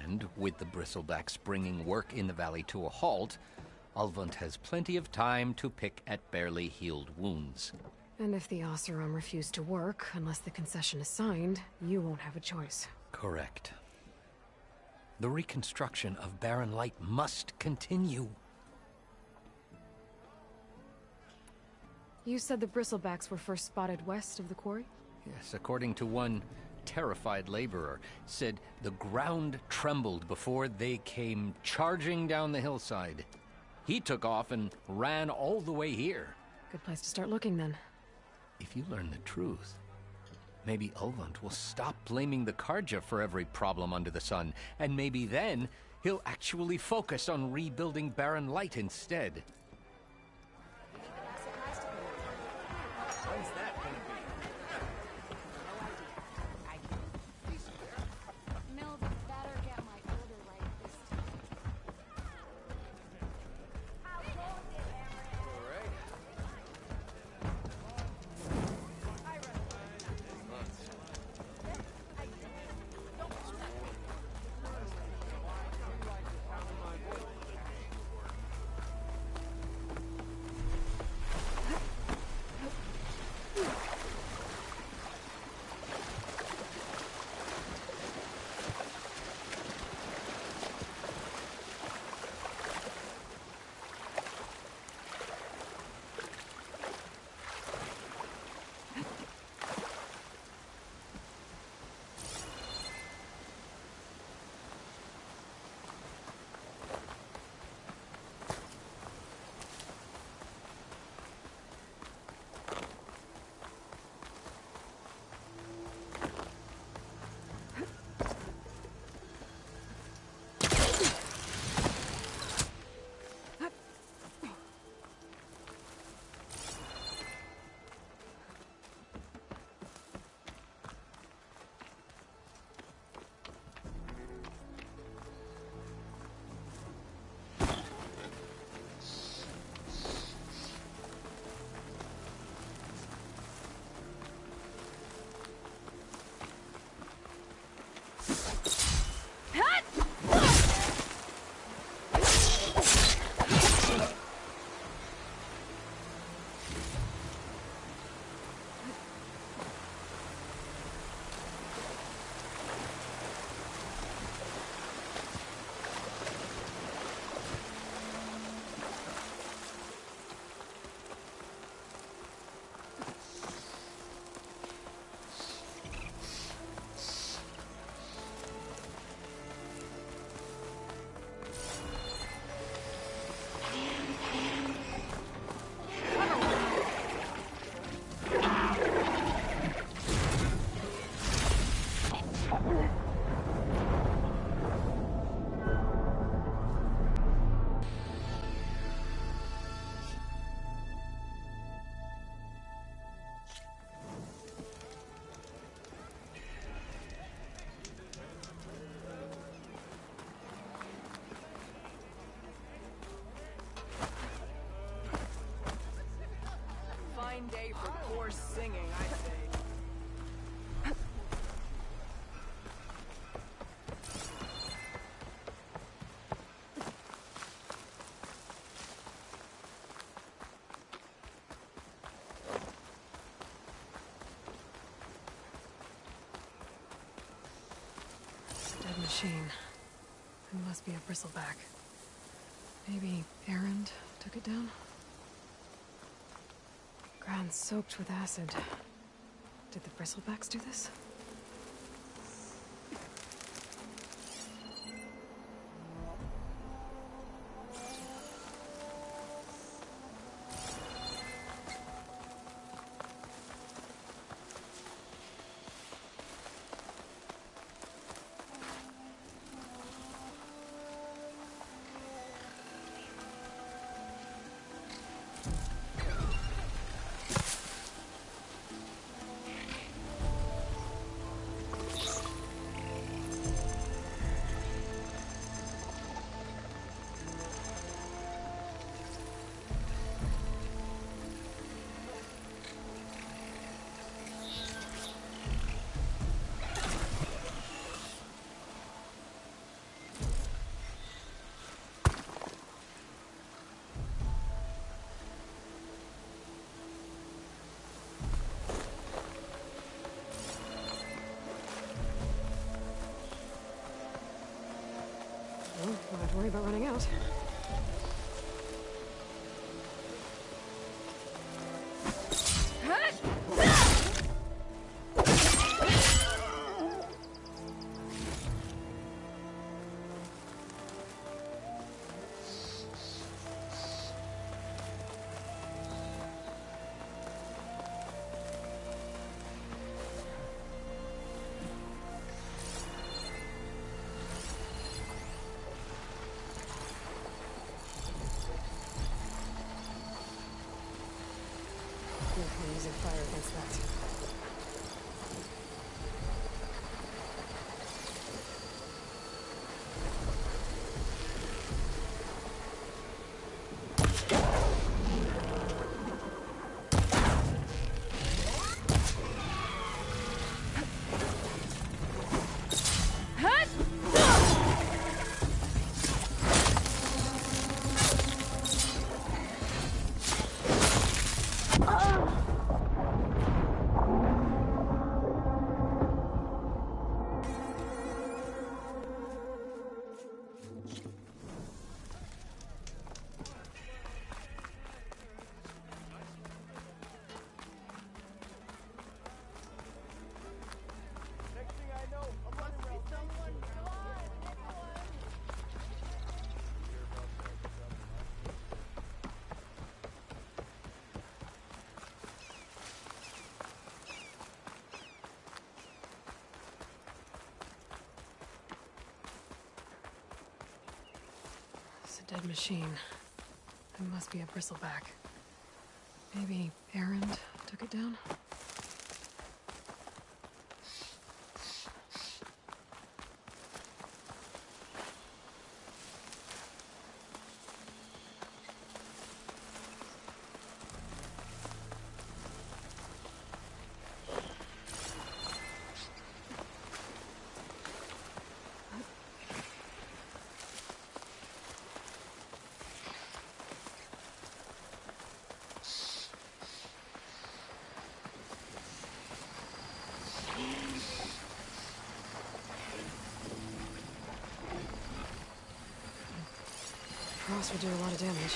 And with the bristlebacks bringing work in the valley to a halt, Ulvund has plenty of time to pick at barely healed wounds.
And if the Oseram refuse to work, unless the concession is signed, you won't have a choice.
Correct. The reconstruction of Barren Light must continue.
You said the bristlebacks were first spotted west of the quarry?
Yes, according to one terrified laborer, said the ground trembled before they came charging down the hillside. He took off and ran all the way here.
Good place to start looking, then.
If you learn the truth, maybe Ulvund will stop blaming the Karja for every problem under the sun, and maybe then he'll actually focus on rebuilding Barren Light instead.
When's that gonna be?
Mill better get my order right this time.
more singing, I say.
Dead machine. It must be a bristleback. Maybe Errand took it down? Ground soaked with acid. Did the bristlebacks do this? Well, don't have to worry about running out. We're using fire against that. It's a dead machine. It must be a bristleback. Maybe Errand took it down? Frost would do a lot of damage.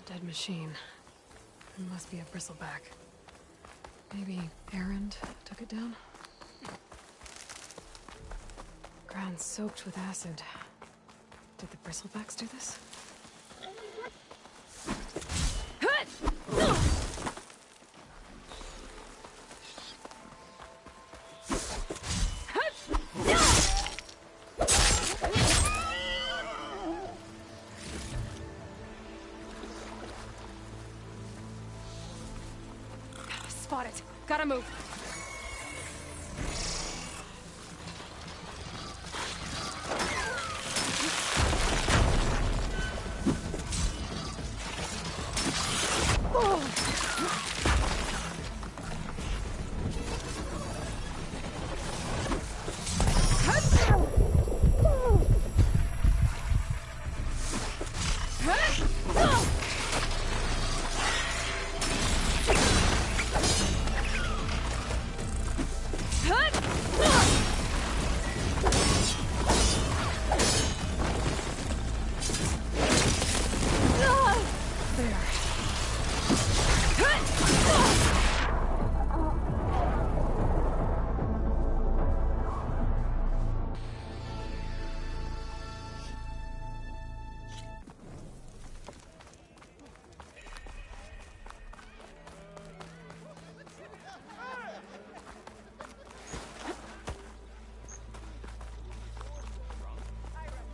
Dead machine. It must be a bristleback. Maybe Erend took it down? Ground soaked with acid. Did the bristlebacks do this?
Spot it. Gotta move.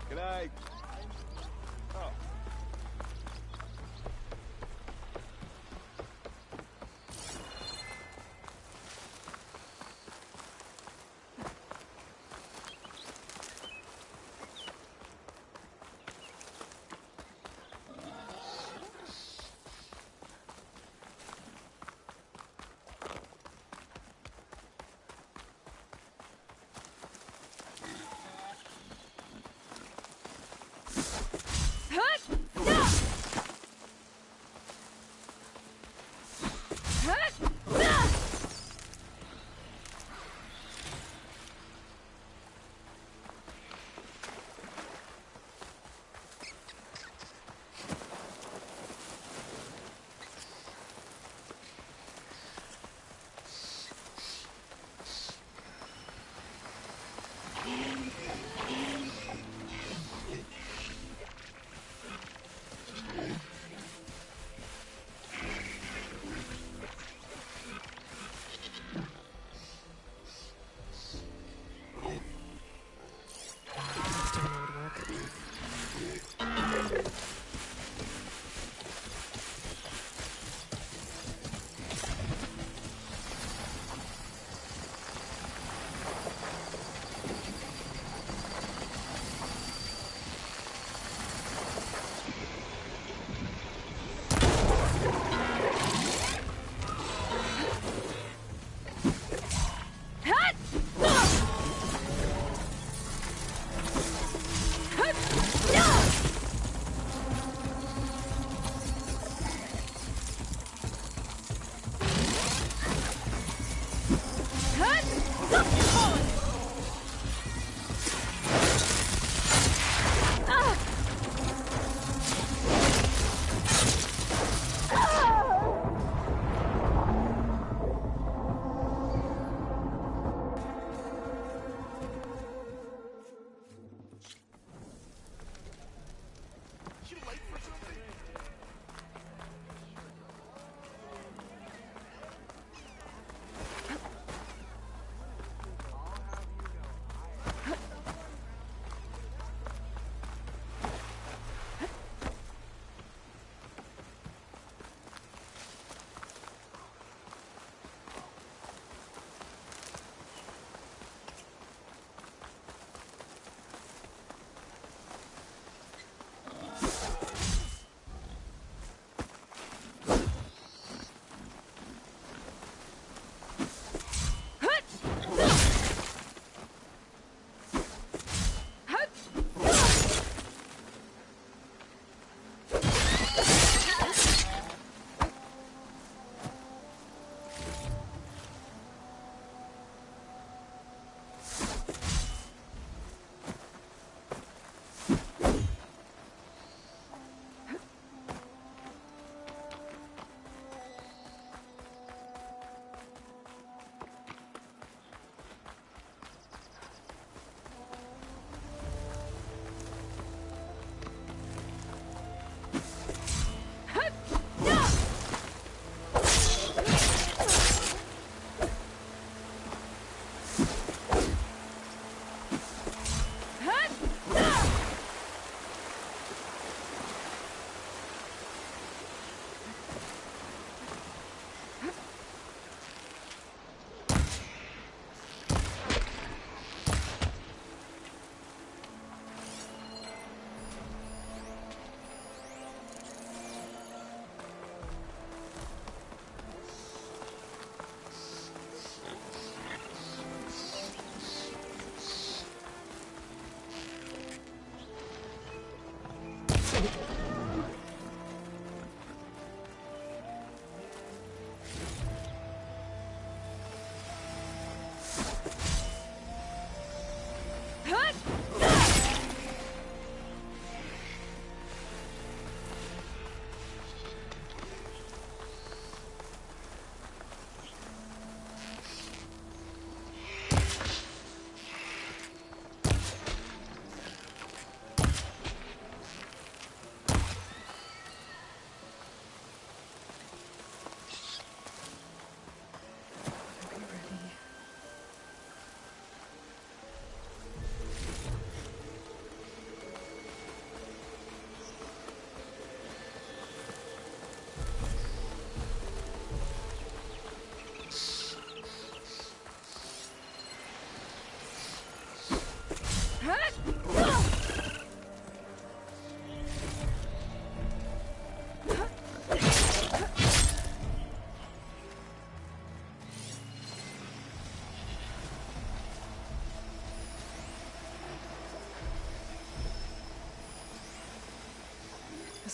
Good night. Oh.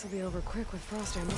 This will be over quick with frost ammo.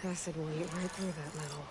Acid will eat right through that metal.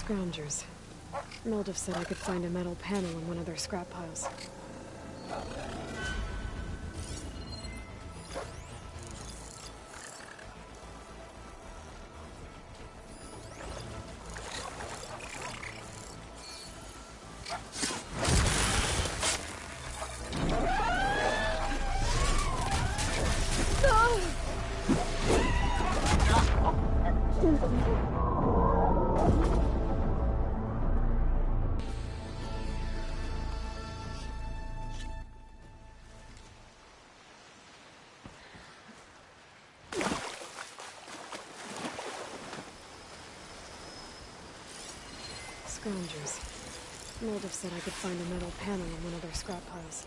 Scroungers. Mildev said I could find a metal panel in one of their scrap piles. Scroungers. Mildev said I could find a metal panel in one of their scrap piles.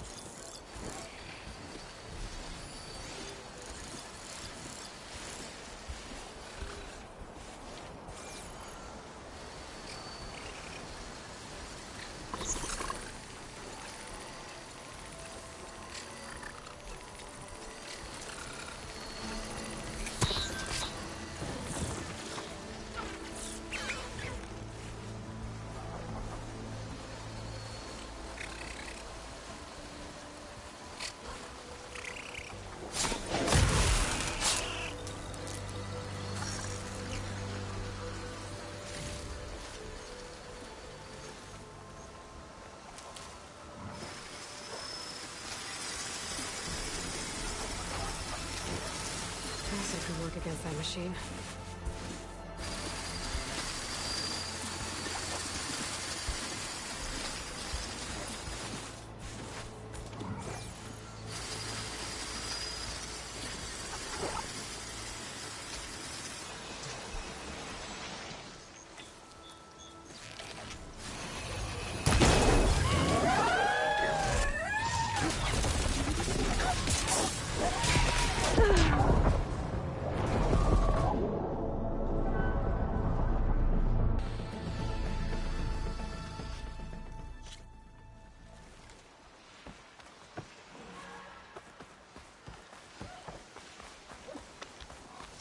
Acid can work against that machine.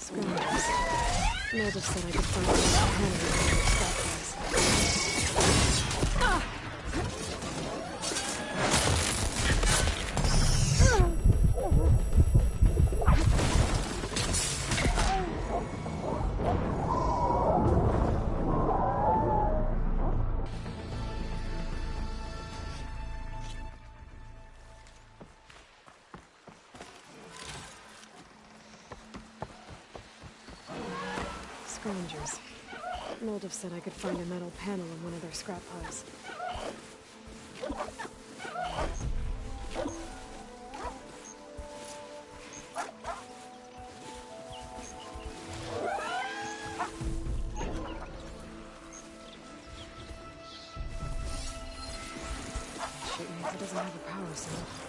Scroungers. Mildev said I could find a metal panel in one of their scrap piles. scavengers. Moldiv said I could find a metal panel in one of their scrap piles. Shit means it doesn't have a power cell.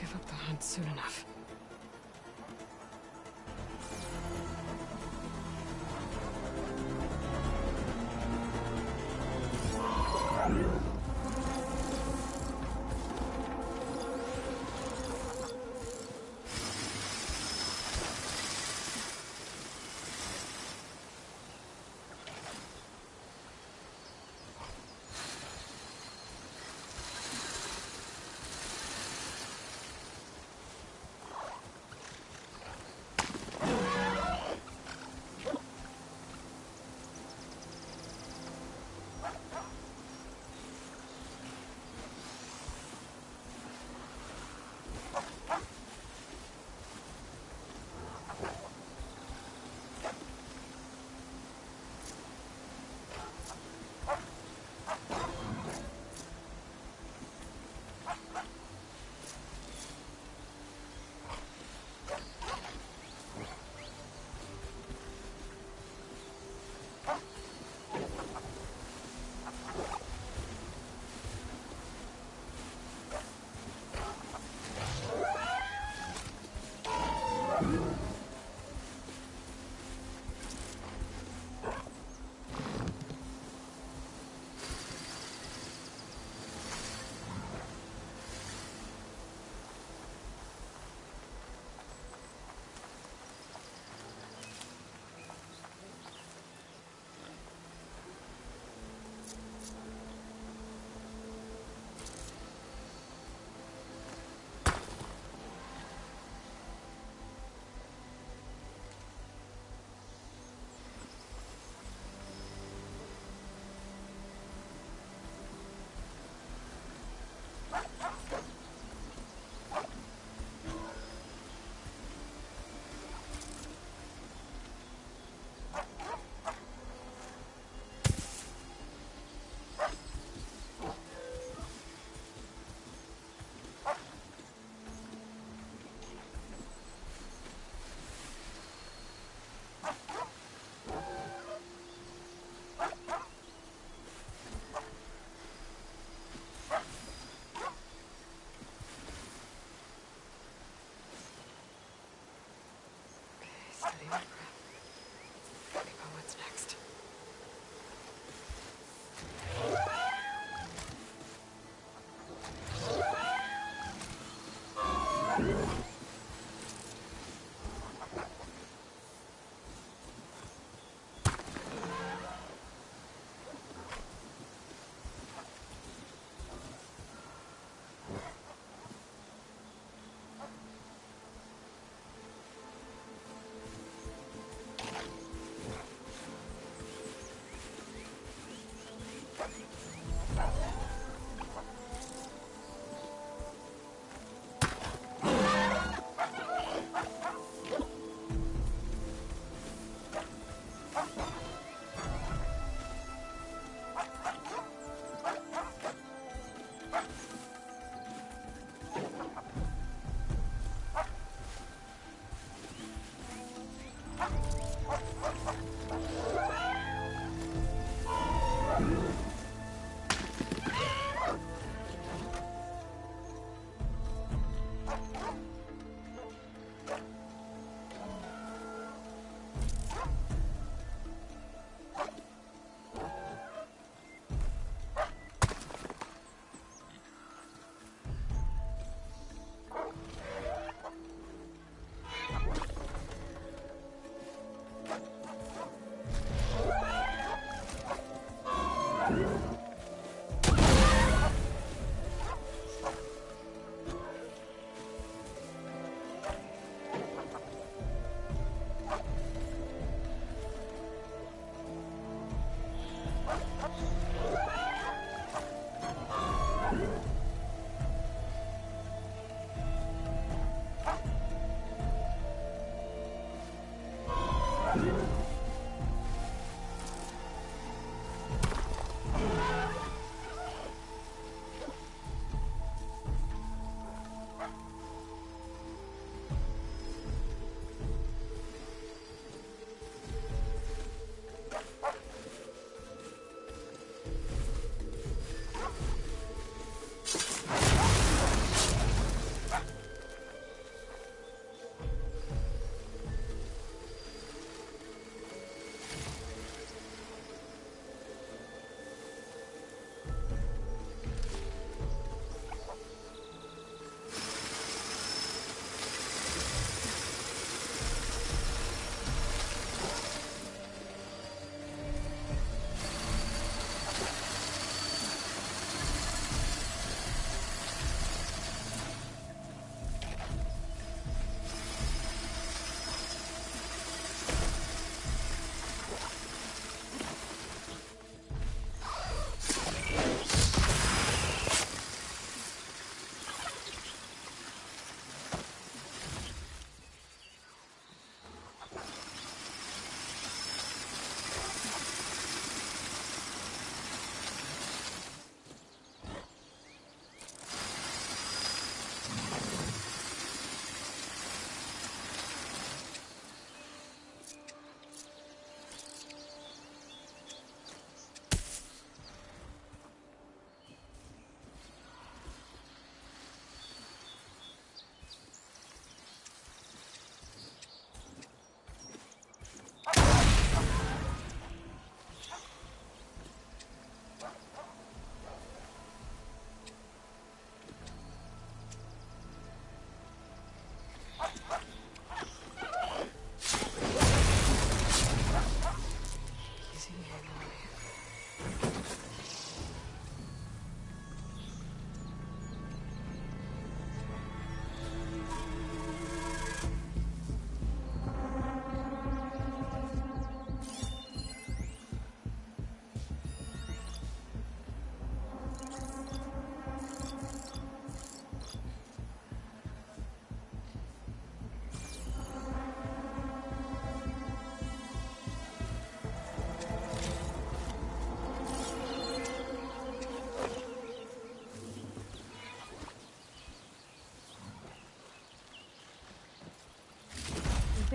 give up the hunt soon enough.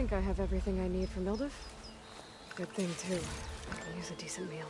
think I have everything I need for Mildef. Good thing, too. I can use a decent meal.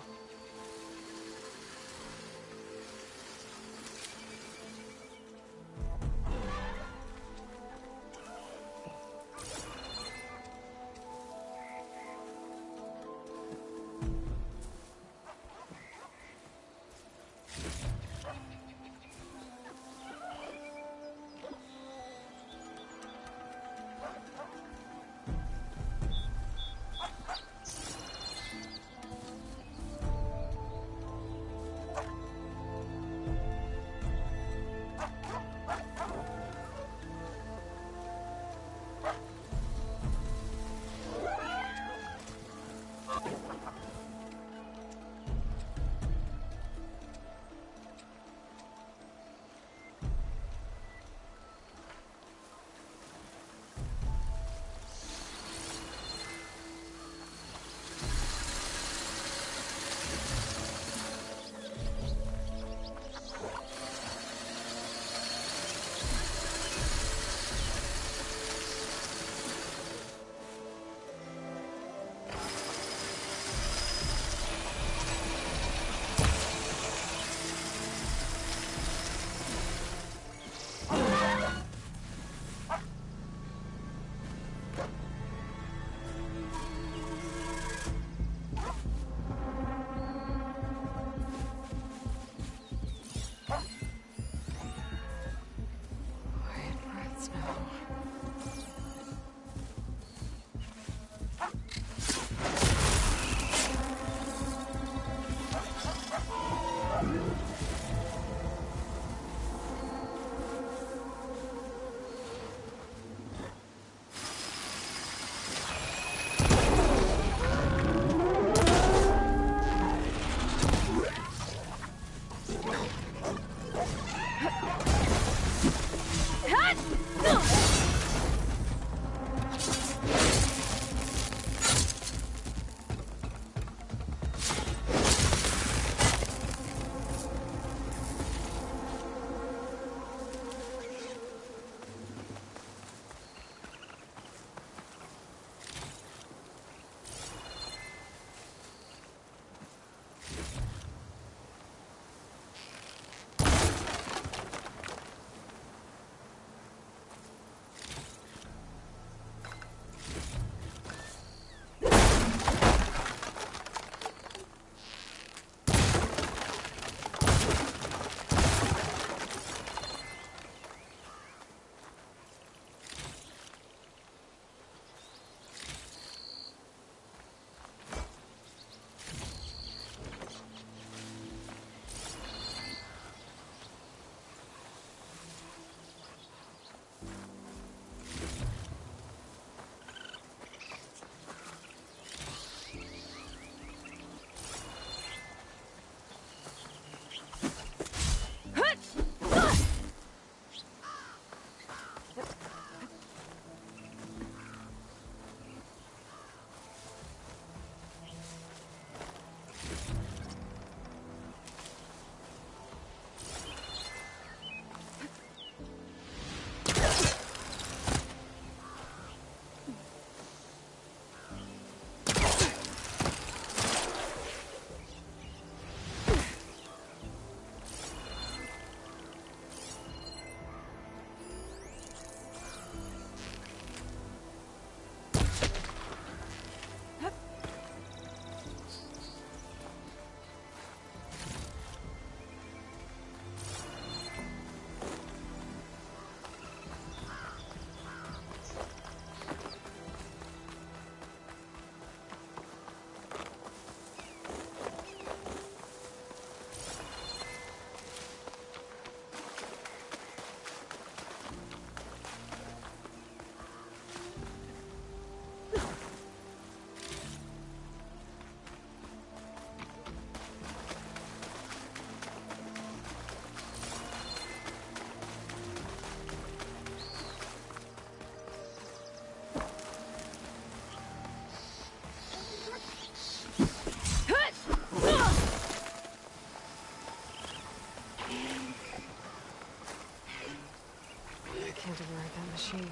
Can't override that machine.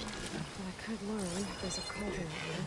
I could learn if there's a cauldron here.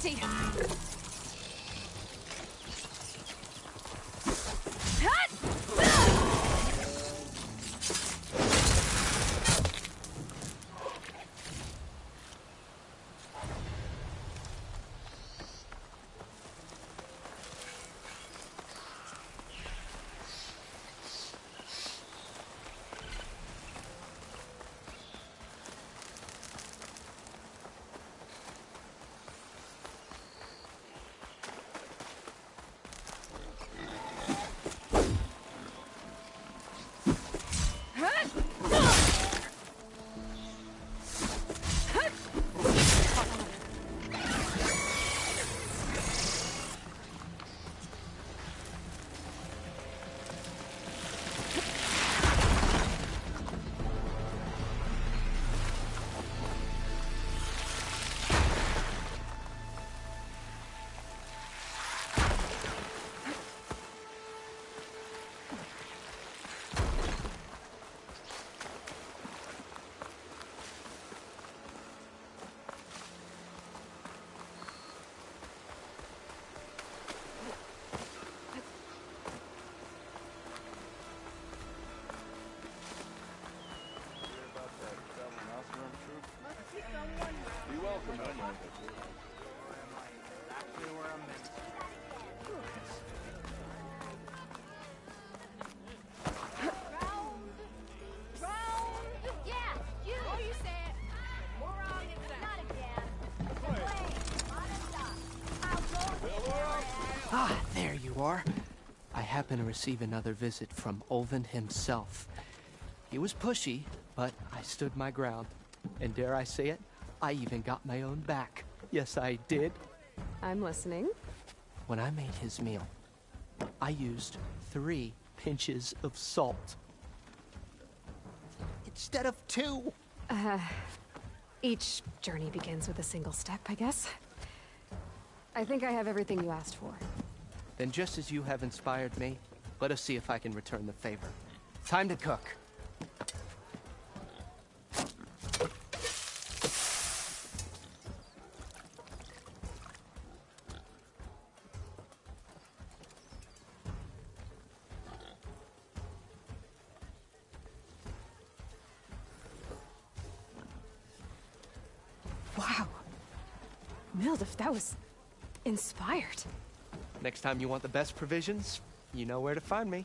empty.
Ah, there you are. I happen to receive another visit from Olvin himself. He was pushy, but I stood my ground. And dare I say it, I even got my own back. Yes, I did.
I'm listening.
When I made his meal, I used 3 pinches of salt. Instead of 2.
Each journey begins with a single step, I guess. I think I have everything you asked for.
Then just as you have inspired me, let us see if I can return the favor. Time to cook.
Wow. Mildef, that was inspired.
Next time you want the best provisions, you know where to find me.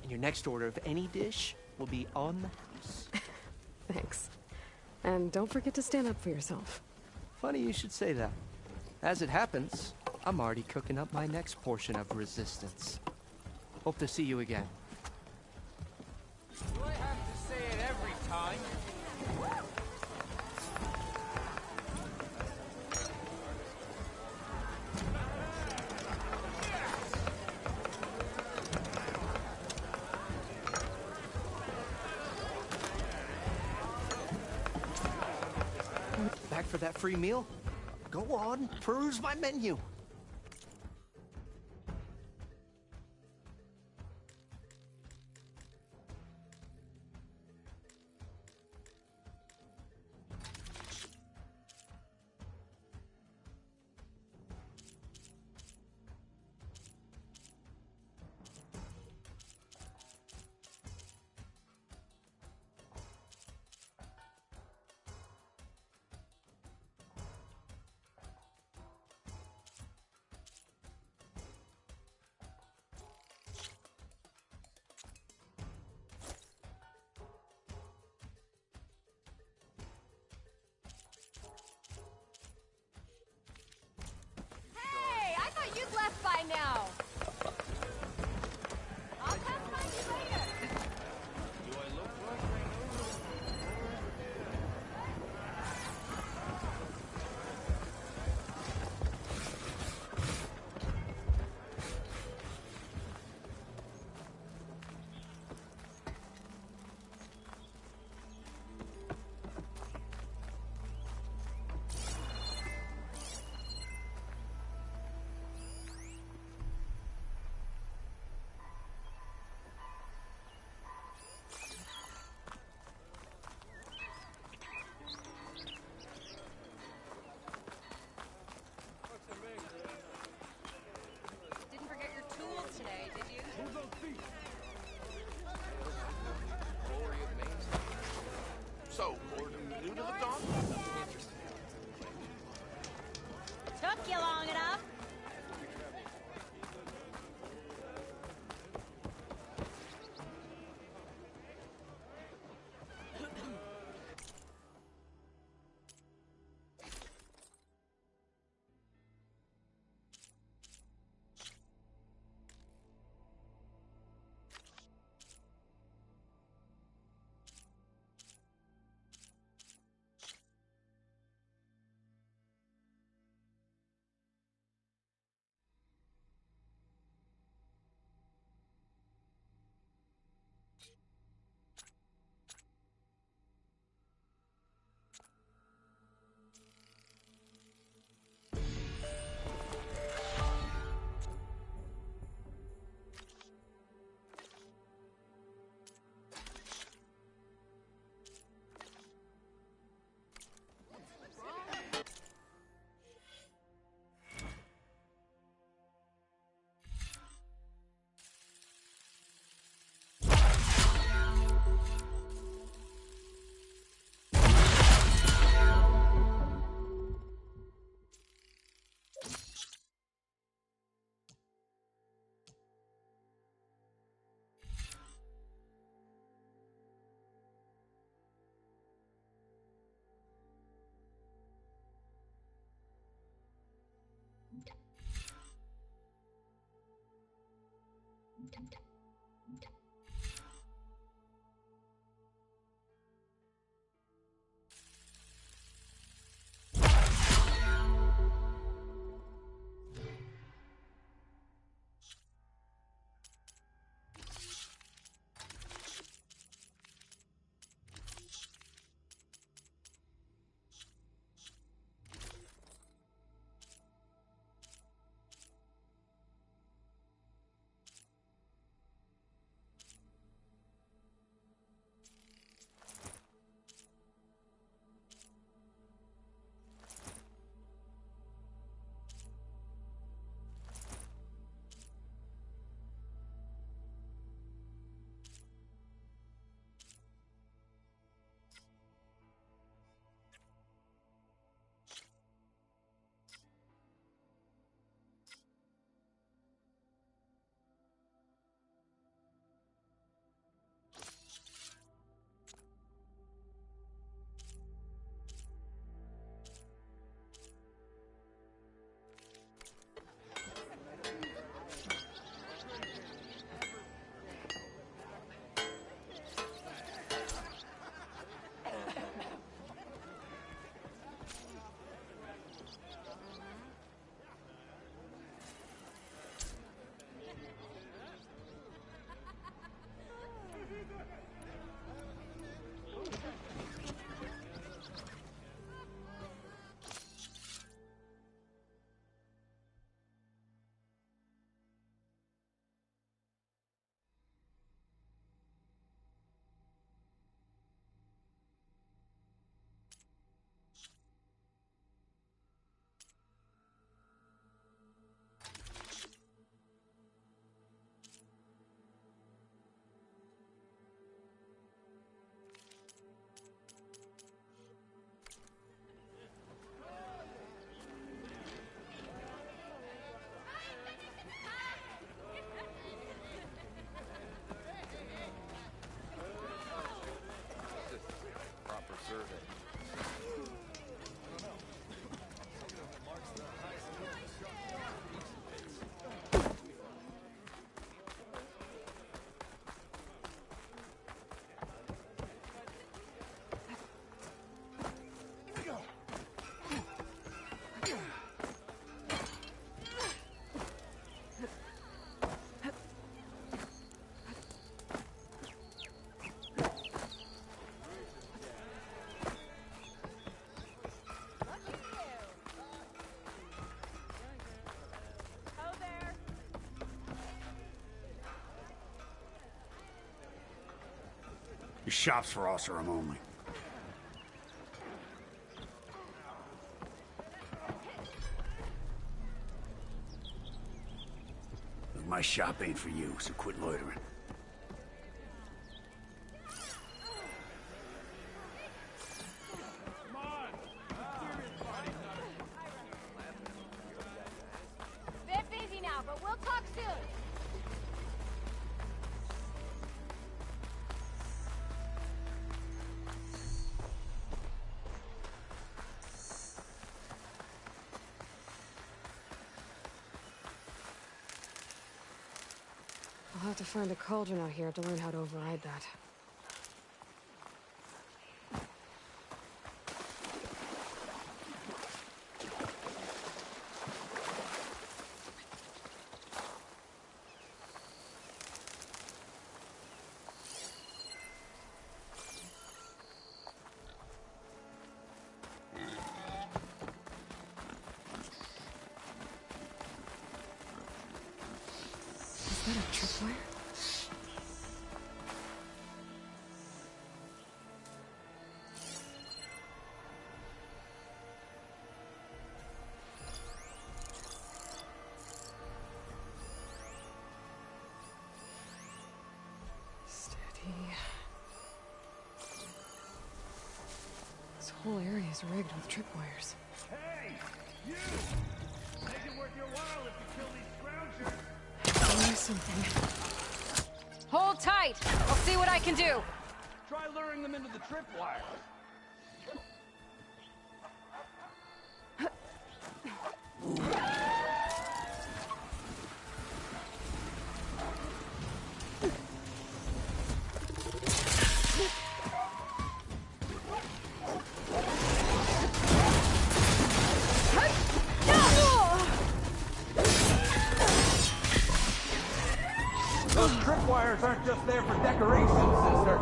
And your next order of any dish will be on the house.
Thanks. And don't forget to stand up for yourself.
Funny you should say that. As it happens, I'm already cooking up my next portion of resistance. Hope to see you again.
Do I have to say it every time?
Back for that free meal? Go on, peruse my menu.
Your shop's for Oseram only. My shop ain't for you, so quit loitering.
Bit busy now, but we'll talk soon.
I'll have to find a cauldron out here to learn how to override that. Is that a tripwire? This whole area is rigged with tripwires.
Hey! You! Make it worth your while if you kill these scroungers!
I know something.
Hold tight. I'll see what I can do.
Try luring them into the tripwire. Tripwires aren't just there for decoration, sister.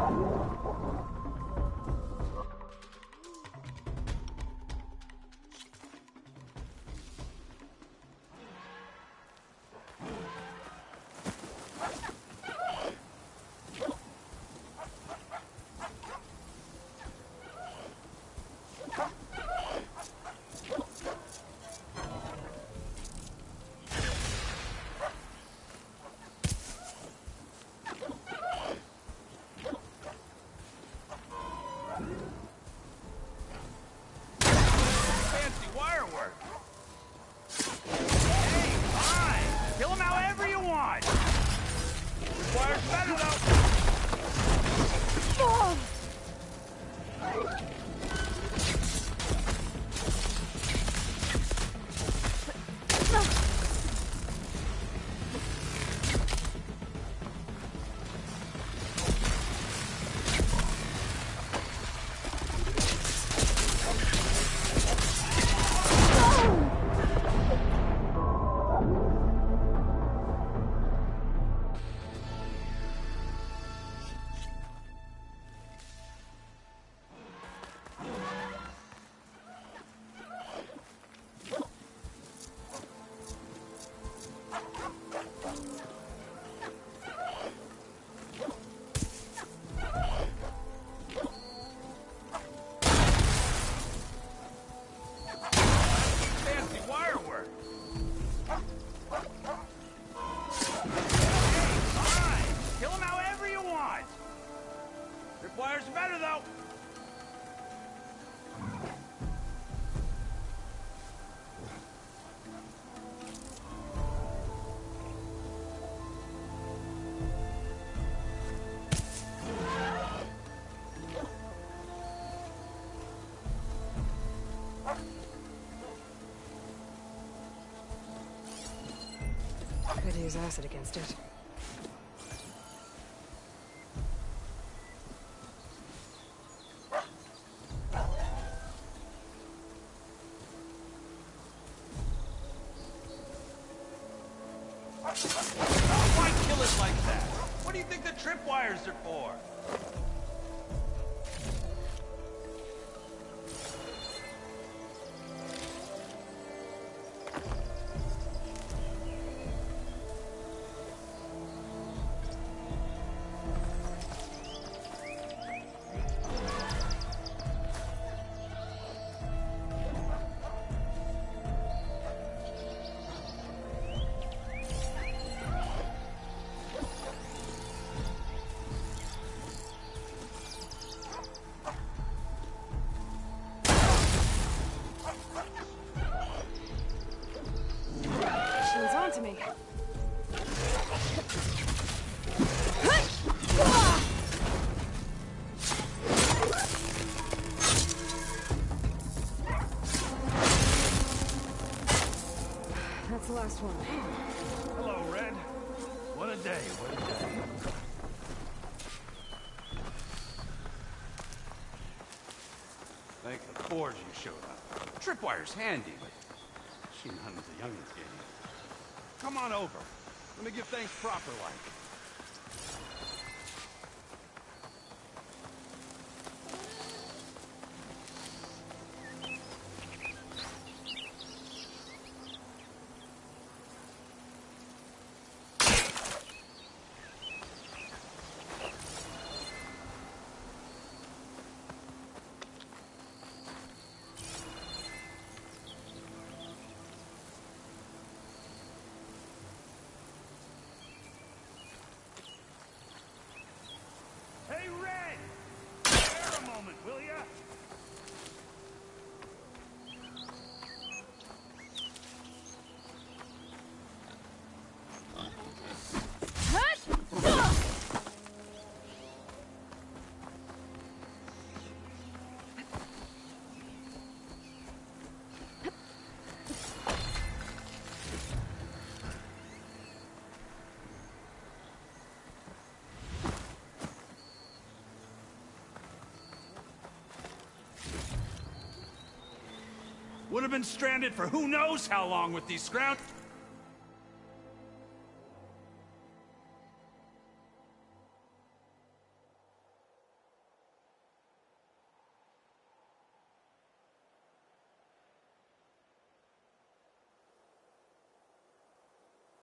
Fancy wire work. Hey, fine. Kill him however you want. Requires better though. Fancy wire work. Hey, fine. Kill him however you want. Requires better though.
Could use acid against it.
Why kill it like that? What do you think the tripwires are for?
She's on to me. That's the last one.
Hello, Red. What a day, what a day. Thank the forge you showed up. Tripwire's handy, but she none of the youngins game. Come on over. Let me give thanks proper like. Hey, Red! Spare a moment, will ya? Would have been stranded for who knows how long with these scrounge.